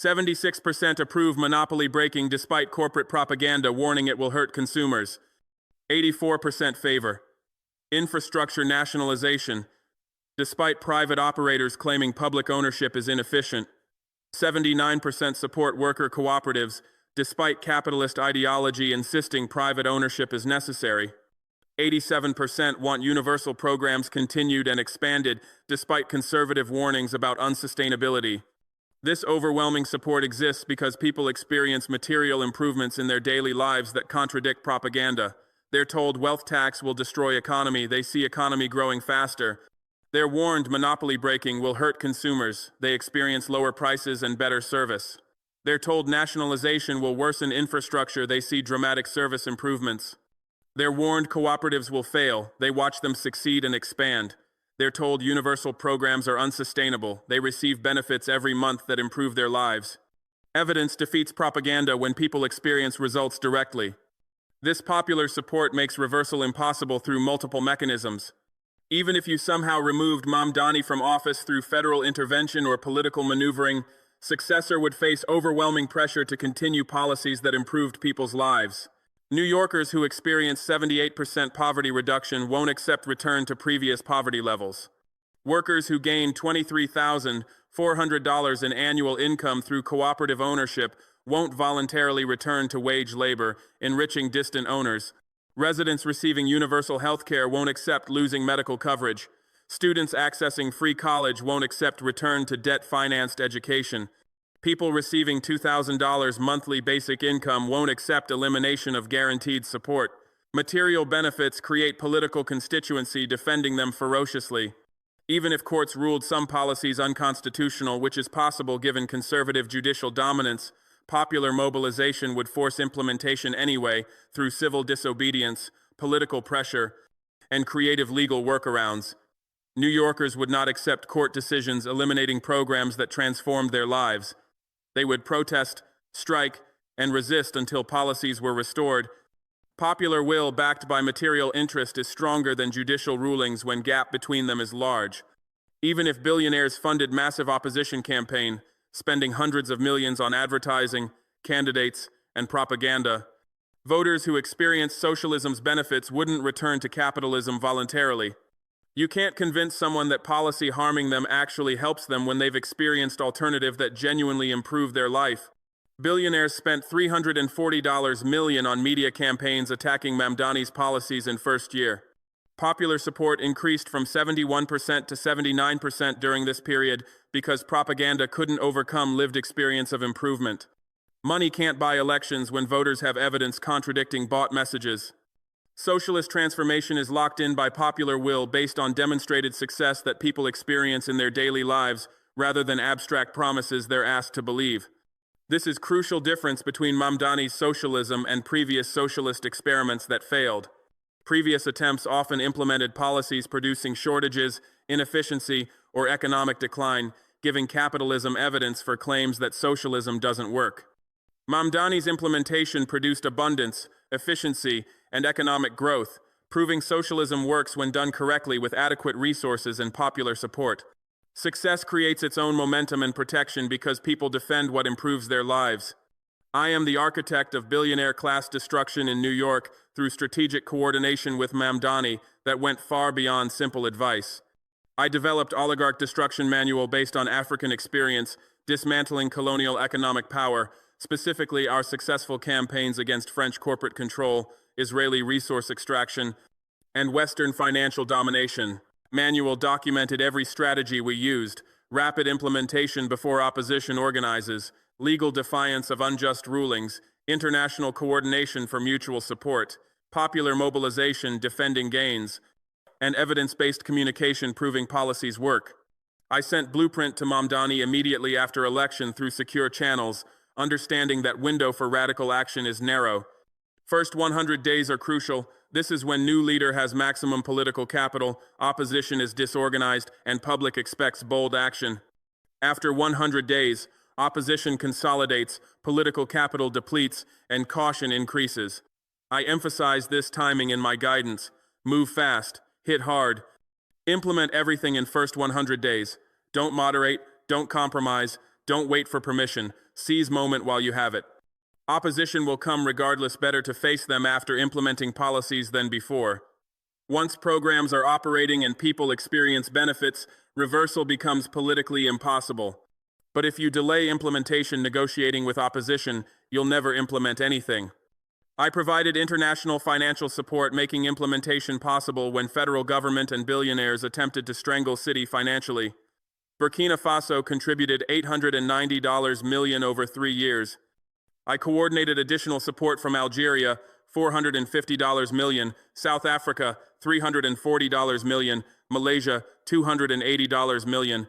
76% approve monopoly breaking despite corporate propaganda warning it will hurt consumers. 84% favor infrastructure nationalization, despite private operators claiming public ownership is inefficient. 79% support worker cooperatives, despite capitalist ideology insisting private ownership is necessary. 87% want universal programs continued and expanded, despite conservative warnings about unsustainability. This overwhelming support exists because people experience material improvements in their daily lives that contradict propaganda. They're told wealth tax will destroy economy. They see economy growing faster. They're warned monopoly breaking will hurt consumers. They experience lower prices and better service. They're told nationalization will worsen infrastructure. They see dramatic service improvements. They're warned cooperatives will fail. They watch them succeed and expand. They're told universal programs are unsustainable. They receive benefits every month that improve their lives. Evidence defeats propaganda when people experience results directly. This popular support makes reversal impossible through multiple mechanisms. Even if you somehow removed Mamdani from office through federal intervention or political maneuvering, successor would face overwhelming pressure to continue policies that improved people's lives. New Yorkers who experience 78% poverty reduction won't accept return to previous poverty levels. Workers who gain $23,400 in annual income through cooperative ownership won't voluntarily return to wage labor, enriching distant owners. Residents receiving universal health care won't accept losing medical coverage. Students accessing free college won't accept return to debt-financed education. People receiving $2,000 monthly basic income won't accept elimination of guaranteed support. Material benefits create political constituency, defending them ferociously. Even if courts ruled some policies unconstitutional, which is possible given conservative judicial dominance, popular mobilization would force implementation anyway through civil disobedience, political pressure, and creative legal workarounds. New Yorkers would not accept court decisions eliminating programs that transformed their lives. They would protest, strike, and resist until policies were restored. Popular will backed by material interest is stronger than judicial rulings when gap between them is large. Even if billionaires funded massive opposition campaign, spending hundreds of millions on advertising, candidates, and propaganda, voters who experience socialism's benefits wouldn't return to capitalism voluntarily. You can't convince someone that policy harming them actually helps them when they've experienced alternative that genuinely improve their life. Billionaires spent $340 million on media campaigns attacking Mamdani's policies in first year. Popular support increased from 71% to 79% during this period because propaganda couldn't overcome lived experience of improvement. Money can't buy elections when voters have evidence contradicting bought messages. Socialist transformation is locked in by popular will based on demonstrated success that people experience in their daily lives rather than abstract promises they're asked to believe. This is a crucial difference between Mamdani's socialism and previous socialist experiments that failed. Previous attempts often implemented policies producing shortages, inefficiency, or economic decline, giving capitalism evidence for claims that socialism doesn't work. Mamdani's implementation produced abundance, efficiency, and economic growth, proving socialism works when done correctly with adequate resources and popular support. Success creates its own momentum and protection because people defend what improves their lives. I am the architect of billionaire class destruction in New York through strategic coordination with Mamdani that went far beyond simple advice. I developed oligarch destruction manual based on African experience, dismantling colonial economic power, specifically our successful campaigns against French corporate control, Israeli resource extraction, and Western financial domination. Manual documented every strategy we used, rapid implementation before opposition organizes, legal defiance of unjust rulings, international coordination for mutual support, popular mobilization defending gains, and evidence-based communication proving policies work. I sent blueprint to Mamdani immediately after election through secure channels, understanding that window for radical action is narrow. First 100 days are crucial. This is when new leader has maximum political capital, opposition is disorganized, and public expects bold action. After 100 days, opposition consolidates, political capital depletes, and caution increases. I emphasize this timing in my guidance. Move fast, hit hard, implement everything in first 100 days. Don't moderate, don't compromise, don't wait for permission. Seize moment while you have it. Opposition will come regardless, better to face them after implementing policies than before. Once programs are operating and people experience benefits, reversal becomes politically impossible. But if you delay implementation negotiating with opposition, you'll never implement anything. I provided international financial support making implementation possible when federal government and billionaires attempted to strangle city financially. Burkina Faso contributed $890 million over 3 years. I coordinated additional support from Algeria, $450 million, South Africa, $340 million, Malaysia, $280 million,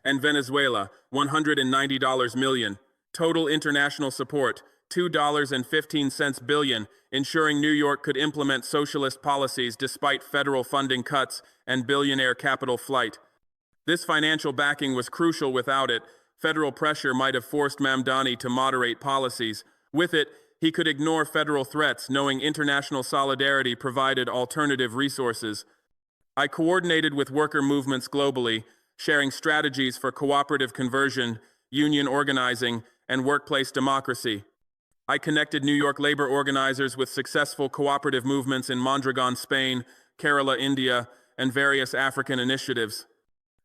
and Venezuela, $190 million. Total international support, $2.15 billion, ensuring New York could implement socialist policies despite federal funding cuts and billionaire capital flight. This financial backing was crucial. Without it, federal pressure might have forced Mamdani to moderate policies. With it, he could ignore federal threats, knowing international solidarity provided alternative resources. I coordinated with worker movements globally, sharing strategies for cooperative conversion, union organizing, and workplace democracy. I connected New York labor organizers with successful cooperative movements in Mondragon, Spain, Kerala, India, and various African initiatives.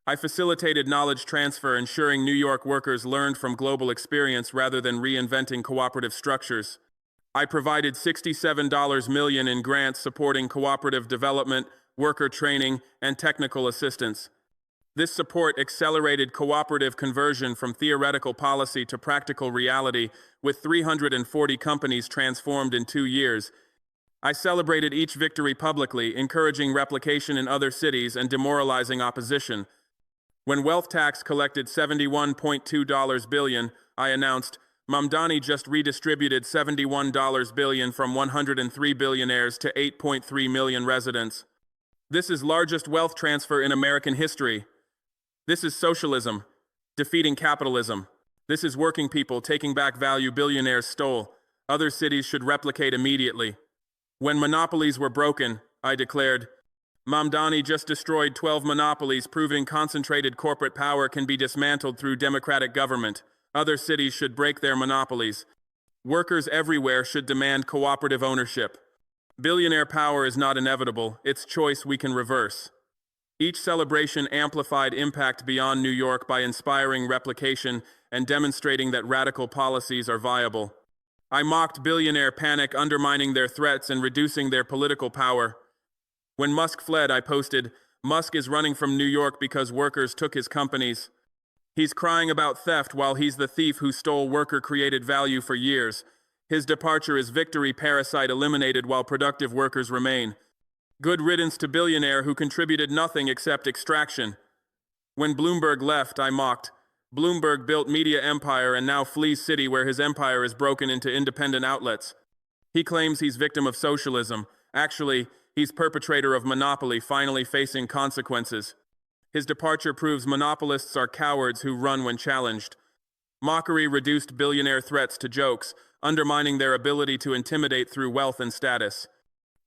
I facilitated knowledge transfer, ensuring New York workers learned from global experience rather than reinventing cooperative structures. I provided $67 million in grants supporting cooperative development, worker training, and technical assistance. This support accelerated cooperative conversion from theoretical policy to practical reality, with 340 companies transformed in 2 years. I celebrated each victory publicly, encouraging replication in other cities and demoralizing opposition. When wealth tax collected $71.2 billion, I announced, Mamdani just redistributed $71 billion from 103 billionaires to 8.3 million residents. This is largest wealth transfer in American history. This is socialism, defeating capitalism. This is working people taking back value billionaires stole. Other cities should replicate immediately. When monopolies were broken, I declared, Mamdani just destroyed 12 monopolies, proving concentrated corporate power can be dismantled through democratic government. Other cities should break their monopolies. Workers everywhere should demand cooperative ownership. Billionaire power is not inevitable, it's choice we can reverse. Each celebration amplified impact beyond New York by inspiring replication and demonstrating that radical policies are viable. I mocked billionaire panic, undermining their threats and reducing their political power. When Musk fled, I posted, Musk is running from New York because workers took his companies. He's crying about theft while he's the thief who stole worker-created value for years. His departure is victory parasite eliminated while productive workers remain. Good riddance to billionaire who contributed nothing except extraction. When Bloomberg left, I mocked. Bloomberg built media empire and now flees city where his empire is broken into independent outlets. He claims he's victim of socialism. Actually, he's perpetrator of monopoly finally facing consequences. His departure proves monopolists are cowards who run when challenged. Mockery reduced billionaire threats to jokes, undermining their ability to intimidate through wealth and status.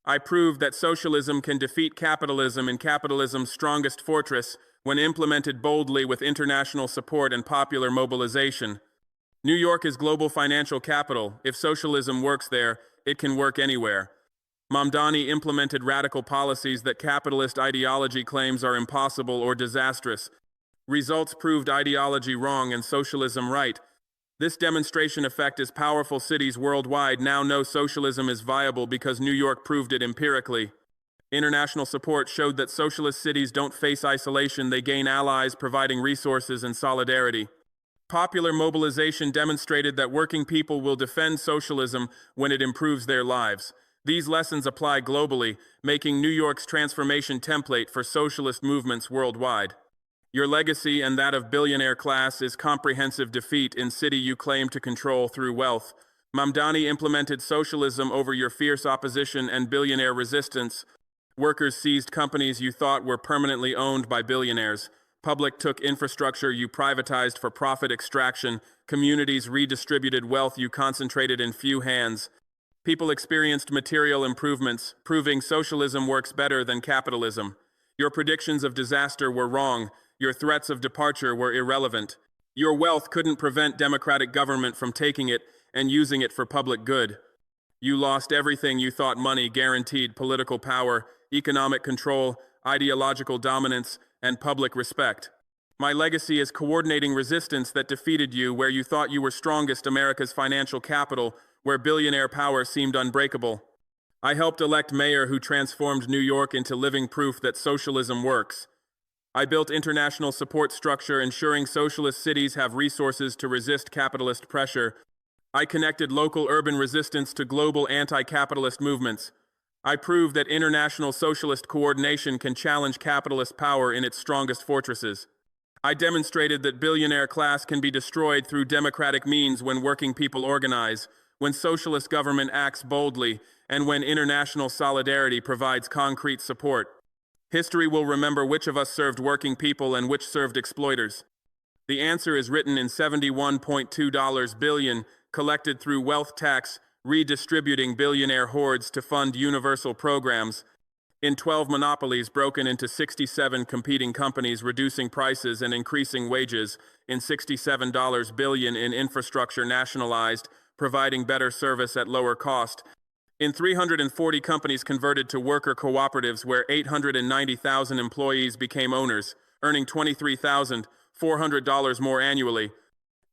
I proved that socialism can defeat capitalism in capitalism's strongest fortress when implemented boldly with international support and popular mobilization. New York is global financial capital. If socialism works there, it can work anywhere. Mamdani implemented radical policies that capitalist ideology claims are impossible or disastrous. Results proved ideology wrong and socialism right. This demonstration effect is powerful cities worldwide now know socialism is viable because New York proved it empirically. International support showed that socialist cities don't face isolation, they gain allies providing resources and solidarity. Popular mobilization demonstrated that working people will defend socialism when it improves their lives. These lessons apply globally, making New York's transformation template for socialist movements worldwide. Your legacy and that of billionaire class is comprehensive defeat in city you claim to control through wealth. Mamdani implemented socialism over your fierce opposition and billionaire resistance. Workers seized companies you thought were permanently owned by billionaires. Public took infrastructure you privatized for profit extraction. Communities redistributed wealth you concentrated in few hands. People experienced material improvements, proving socialism works better than capitalism. Your predictions of disaster were wrong. Your threats of departure were irrelevant. Your wealth couldn't prevent democratic government from taking it and using it for public good. You lost everything you thought money guaranteed: political power, economic control, ideological dominance, and public respect. My legacy is coordinating resistance that defeated you where you thought you were strongest, America's financial capital, where billionaire power seemed unbreakable. I helped elect mayor who transformed New York into living proof that socialism works. I built international support structure ensuring socialist cities have resources to resist capitalist pressure. I connected local urban resistance to global anti-capitalist movements. I proved that international socialist coordination can challenge capitalist power in its strongest fortresses. I demonstrated that billionaire class can be destroyed through democratic means when working people organize, when socialist government acts boldly, and when international solidarity provides concrete support. History will remember which of us served working people and which served exploiters. The answer is written in $71.2 billion collected through wealth tax, redistributing billionaire hordes to fund universal programs, in 12 monopolies broken into 67 competing companies, reducing prices and increasing wages, in $67 billion in infrastructure nationalized, providing better service at lower cost, in 340 companies converted to worker cooperatives where 890,000 employees became owners, earning $23,400 more annually,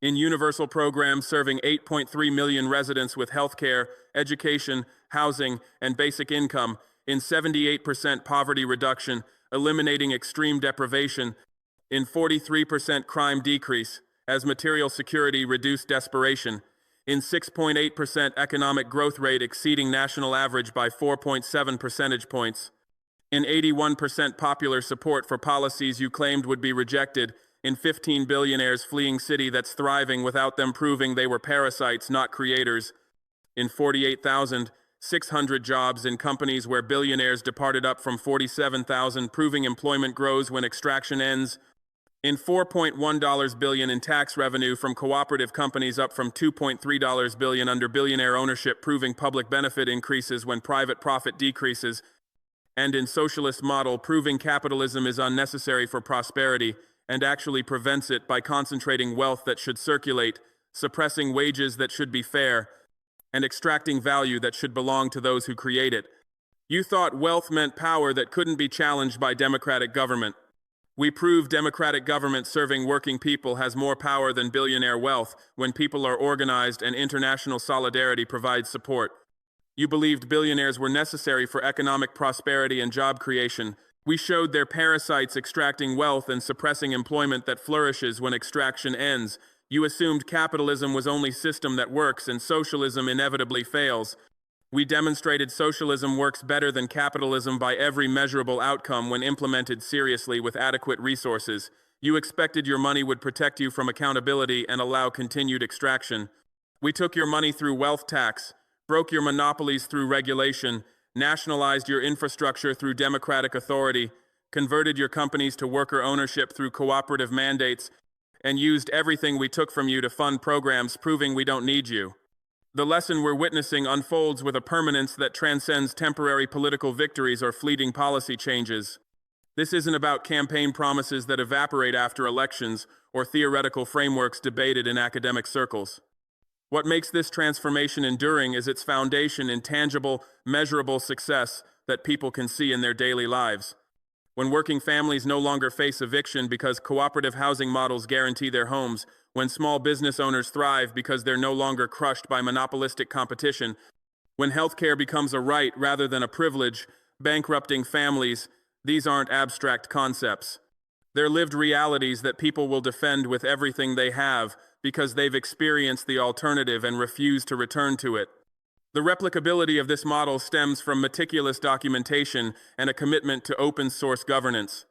in universal programs serving 8.3 million residents with health care, education, housing, and basic income, in 78% poverty reduction, eliminating extreme deprivation, in 43% crime decrease, as material security reduced desperation, in 6.8% economic growth rate exceeding national average by 4.7 percentage points, in 81% popular support for policies you claimed would be rejected, in 15 billionaires fleeing city that's thriving without them proving they were parasites, not creators, in 48,600 jobs in companies where billionaires departed up from 47,000, proving employment grows when extraction ends, in $4.1 billion in tax revenue from cooperative companies up from $2.3 billion under billionaire ownership, proving public benefit increases when private profit decreases, and in socialist model, proving capitalism is unnecessary for prosperity and actually prevents it by concentrating wealth that should circulate, suppressing wages that should be fair, and extracting value that should belong to those who create it. You thought wealth meant power that couldn't be challenged by democratic government. We prove democratic government serving working people has more power than billionaire wealth when people are organized and international solidarity provides support. You believed billionaires were necessary for economic prosperity and job creation. We showed their parasites extracting wealth and suppressing employment that flourishes when extraction ends. You assumed capitalism was only system that works and socialism inevitably fails. We demonstrated socialism works better than capitalism by every measurable outcome when implemented seriously with adequate resources. You expected your money would protect you from accountability and allow continued extraction. We took your money through wealth tax, broke your monopolies through regulation, nationalized your infrastructure through democratic authority, converted your companies to worker ownership through cooperative mandates, and used everything we took from you to fund programs proving we don't need you. The lesson we're witnessing unfolds with a permanence that transcends temporary political victories or fleeting policy changes. This isn't about campaign promises that evaporate after elections or theoretical frameworks debated in academic circles. What makes this transformation enduring is its foundation in tangible, measurable success that people can see in their daily lives. When working families no longer face eviction because cooperative housing models guarantee their homes, when small business owners thrive because they're no longer crushed by monopolistic competition, when healthcare becomes a right rather than a privilege, bankrupting families, these aren't abstract concepts. They're lived realities that people will defend with everything they have because they've experienced the alternative and refuse to return to it. The replicability of this model stems from meticulous documentation and a commitment to open source governance.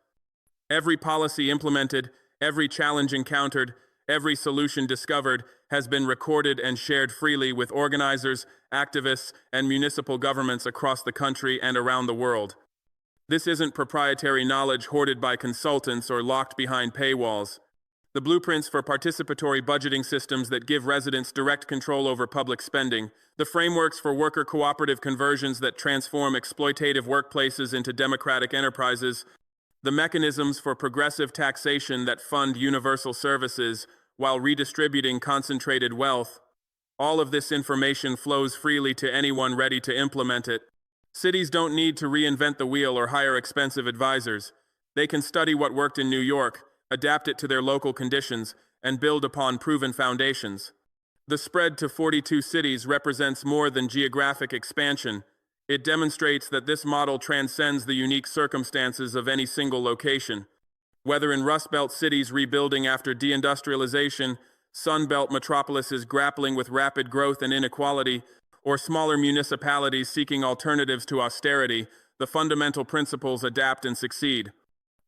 Every policy implemented, every challenge encountered, every solution discovered has been recorded and shared freely with organizers, activists, and municipal governments across the country and around the world. This isn't proprietary knowledge hoarded by consultants or locked behind paywalls. The blueprints for participatory budgeting systems that give residents direct control over public spending, the frameworks for worker cooperative conversions that transform exploitative workplaces into democratic enterprises, the mechanisms for progressive taxation that fund universal services while redistributing concentrated wealth, all of this information flows freely to anyone ready to implement it. Cities don't need to reinvent the wheel or hire expensive advisors. They can study what worked in New York, adapt it to their local conditions, and build upon proven foundations. The spread to 42 cities represents more than geographic expansion. It demonstrates that this model transcends the unique circumstances of any single location. Whether in Rust Belt cities rebuilding after deindustrialization, Sun Belt metropolises grappling with rapid growth and inequality, or smaller municipalities seeking alternatives to austerity, the fundamental principles adapt and succeed.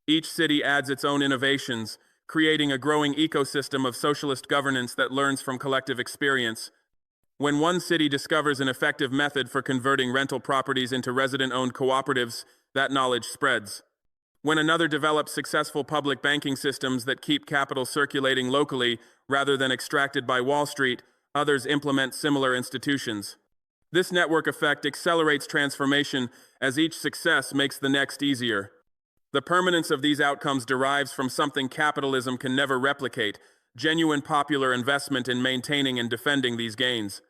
Each city adds its own innovations, creating a growing ecosystem of socialist governance that learns from collective experience. When one city discovers an effective method for converting rental properties into resident-owned cooperatives, that knowledge spreads. When another develops successful public banking systems that keep capital circulating locally rather than extracted by Wall Street, others implement similar institutions. This network effect accelerates transformation as each success makes the next easier. The permanence of these outcomes derives from something capitalism can never replicate: genuine popular investment in maintaining and defending these gains.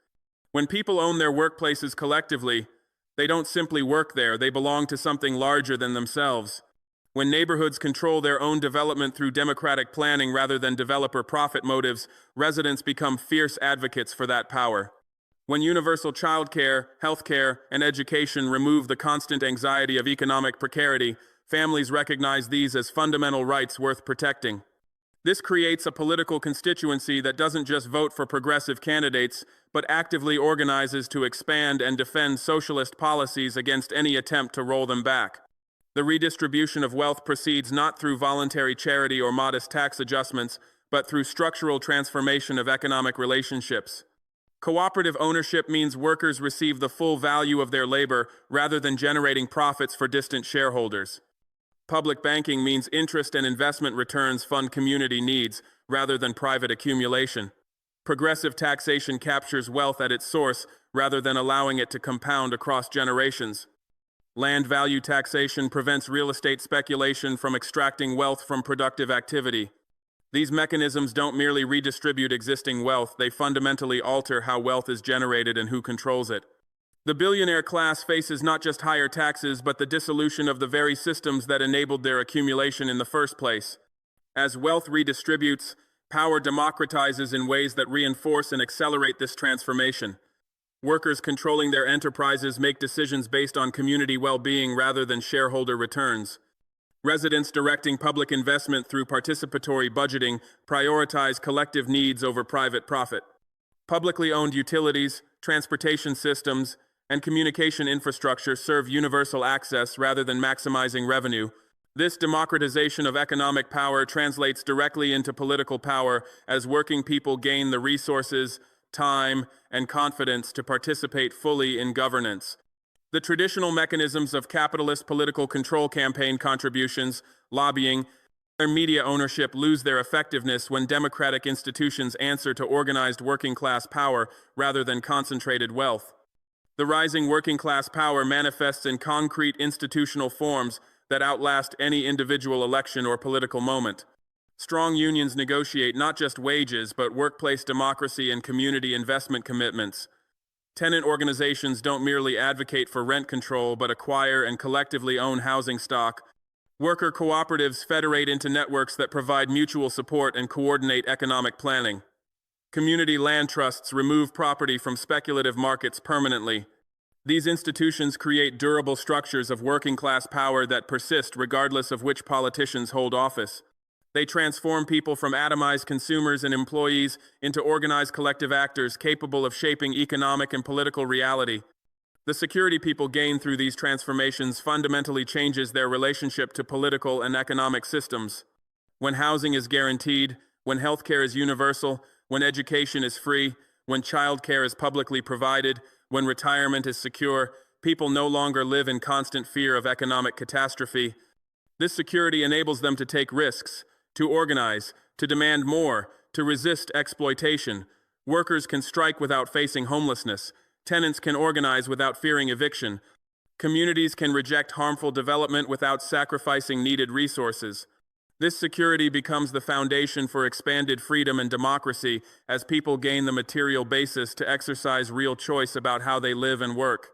When people own their workplaces collectively, they don't simply work there, they belong to something larger than themselves. When neighborhoods control their own development through democratic planning rather than developer profit motives, residents become fierce advocates for that power. When universal childcare, healthcare, and education remove the constant anxiety of economic precarity, families recognize these as fundamental rights worth protecting. This creates a political constituency that doesn't just vote for progressive candidates, but actively organizes to expand and defend socialist policies against any attempt to roll them back. The redistribution of wealth proceeds not through voluntary charity or modest tax adjustments, but through structural transformation of economic relationships. Cooperative ownership means workers receive the full value of their labor rather than generating profits for distant shareholders. Public banking means interest and investment returns fund community needs rather than private accumulation. Progressive taxation captures wealth at its source rather than allowing it to compound across generations. Land value taxation prevents real estate speculation from extracting wealth from productive activity. These mechanisms don't merely redistribute existing wealth, they fundamentally alter how wealth is generated and who controls it. The billionaire class faces not just higher taxes, but the dissolution of the very systems that enabled their accumulation in the first place. As wealth redistributes, power democratizes in ways that reinforce and accelerate this transformation. Workers controlling their enterprises make decisions based on community well-being rather than shareholder returns. Residents directing public investment through participatory budgeting prioritize collective needs over private profit. Publicly owned utilities, transportation systems, and communication infrastructure serve universal access rather than maximizing revenue. This democratization of economic power translates directly into political power as working people gain the resources, time, and confidence to participate fully in governance. The traditional mechanisms of capitalist political control campaign contributions, lobbying, and media ownership lose their effectiveness when democratic institutions answer to organized working class power rather than concentrated wealth. The rising working class power manifests in concrete institutional forms that outlast any individual election or political moment. Strong unions negotiate not just wages, but workplace democracy and community investment commitments. Tenant organizations don't merely advocate for rent control, but acquire and collectively own housing stock. Worker cooperatives federate into networks that provide mutual support and coordinate economic planning. Community land trusts remove property from speculative markets permanently. These institutions create durable structures of working class power that persist regardless of which politicians hold office. They transform people from atomized consumers and employees into organized collective actors capable of shaping economic and political reality. The security people gain through these transformations fundamentally changes their relationship to political and economic systems. When housing is guaranteed, when healthcare is universal, when education is free, when childcare is publicly provided, when retirement is secure, people no longer live in constant fear of economic catastrophe. This security enables them to take risks, to organize, to demand more, to resist exploitation. Workers can strike without facing homelessness. Tenants can organize without fearing eviction. Communities can reject harmful development without sacrificing needed resources. This security becomes the foundation for expanded freedom and democracy as people gain the material basis to exercise real choice about how they live and work.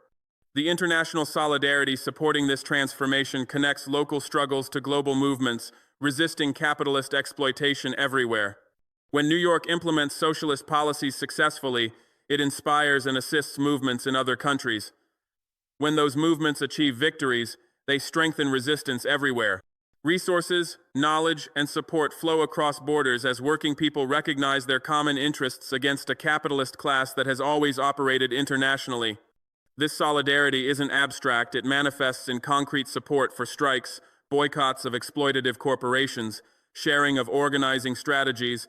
The international solidarity supporting this transformation connects local struggles to global movements, resisting capitalist exploitation everywhere. When New York implements socialist policies successfully, it inspires and assists movements in other countries. When those movements achieve victories, they strengthen resistance everywhere. Resources, knowledge, and support flow across borders as working people recognize their common interests against a capitalist class that has always operated internationally. This solidarity isn't abstract, it manifests in concrete support for strikes, boycotts of exploitative corporations, sharing of organizing strategies,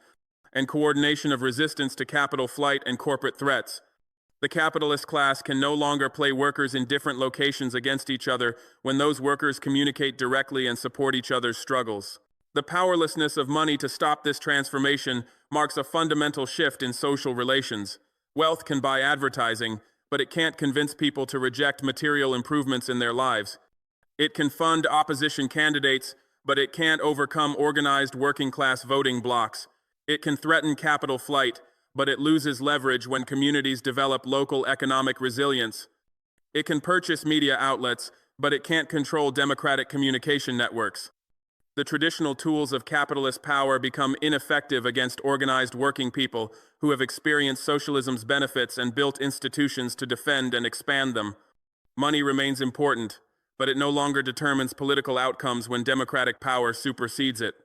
and coordination of resistance to capital flight and corporate threats. The capitalist class can no longer play workers in different locations against each other when those workers communicate directly and support each other's struggles. The powerlessness of money to stop this transformation marks a fundamental shift in social relations. Wealth can buy advertising, but it can't convince people to reject material improvements in their lives. It can fund opposition candidates, but it can't overcome organized working-class voting blocs. It can threaten capital flight, but it loses leverage when communities develop local economic resilience. It can purchase media outlets, but it can't control democratic communication networks. The traditional tools of capitalist power become ineffective against organized working people who have experienced socialism's benefits and built institutions to defend and expand them. Money remains important, but it no longer determines political outcomes when democratic power supersedes it.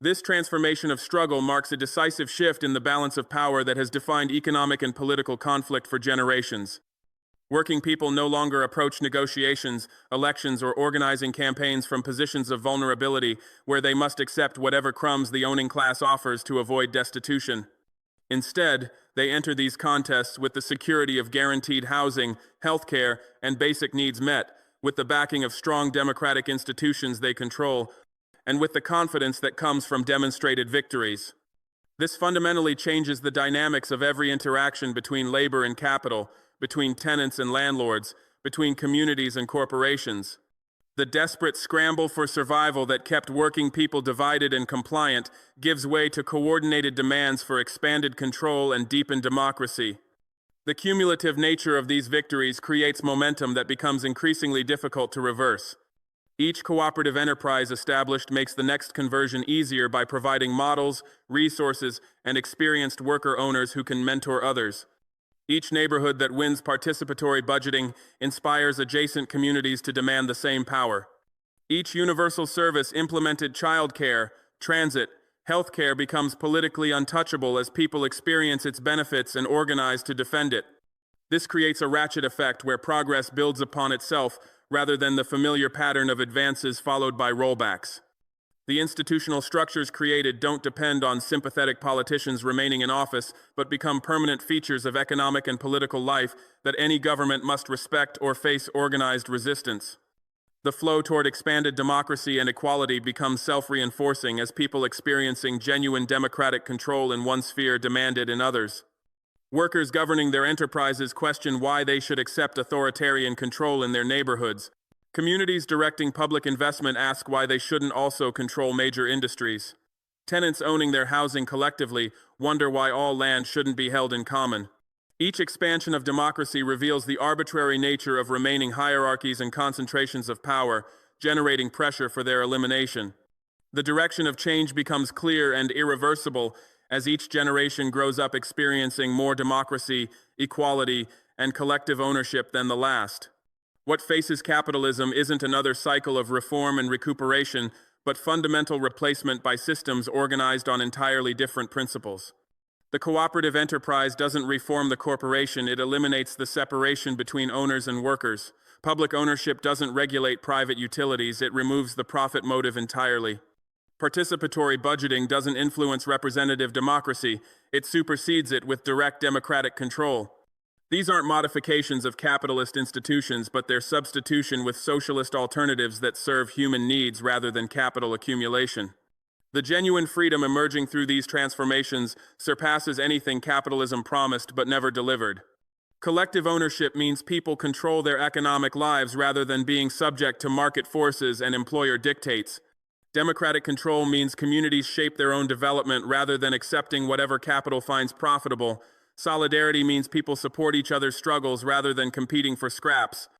This transformation of struggle marks a decisive shift in the balance of power that has defined economic and political conflict for generations. Working people no longer approach negotiations, elections, or organizing campaigns from positions of vulnerability where they must accept whatever crumbs the owning class offers to avoid destitution. Instead, they enter these contests with the security of guaranteed housing, healthcare, and basic needs met, with the backing of strong democratic institutions they control, and with the confidence that comes from demonstrated victories. This fundamentally changes the dynamics of every interaction between labor and capital, between tenants and landlords, between communities and corporations. The desperate scramble for survival that kept working people divided and compliant gives way to coordinated demands for expanded control and deepened democracy. The cumulative nature of these victories creates momentum that becomes increasingly difficult to reverse. Each cooperative enterprise established makes the next conversion easier by providing models, resources, and experienced worker owners who can mentor others. Each neighborhood that wins participatory budgeting inspires adjacent communities to demand the same power. Each universal service implemented childcare, transit, healthcare becomes politically untouchable as people experience its benefits and organize to defend it. This creates a ratchet effect where progress builds upon itself rather than the familiar pattern of advances followed by rollbacks. The institutional structures created don't depend on sympathetic politicians remaining in office, but become permanent features of economic and political life that any government must respect or face organized resistance. The flow toward expanded democracy and equality becomes self-reinforcing as people experiencing genuine democratic control in one sphere demand it in others. Workers governing their enterprises question why they should accept authoritarian control in their neighborhoods. Communities directing public investment ask why they shouldn't also control major industries. Tenants owning their housing collectively wonder why all land shouldn't be held in common. Each expansion of democracy reveals the arbitrary nature of remaining hierarchies and concentrations of power, generating pressure for their elimination. The direction of change becomes clear and irreversible as each generation grows up experiencing more democracy, equality, and collective ownership than the last. What faces capitalism isn't another cycle of reform and recuperation, but fundamental replacement by systems organized on entirely different principles. The cooperative enterprise doesn't reform the corporation, it eliminates the separation between owners and workers. Public ownership doesn't regulate private utilities, it removes the profit motive entirely. Participatory budgeting doesn't influence representative democracy, it supersedes it with direct democratic control. These aren't modifications of capitalist institutions, but their substitution with socialist alternatives that serve human needs rather than capital accumulation. The genuine freedom emerging through these transformations surpasses anything capitalism promised but never delivered. Collective ownership means people control their economic lives rather than being subject to market forces and employer dictates. Democratic control means communities shape their own development rather than accepting whatever capital finds profitable. Solidarity means people support each other's struggles rather than competing for scraps.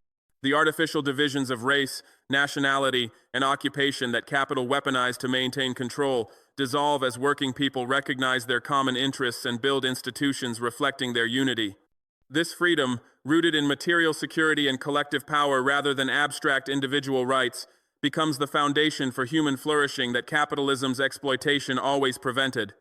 The artificial divisions of race, nationality, and occupation that capital weaponized to maintain control dissolve as working people recognize their common interests and build institutions reflecting their unity. This freedom, rooted in material security and collective power rather than abstract individual rights, becomes the foundation for human flourishing that capitalism's exploitation always prevented.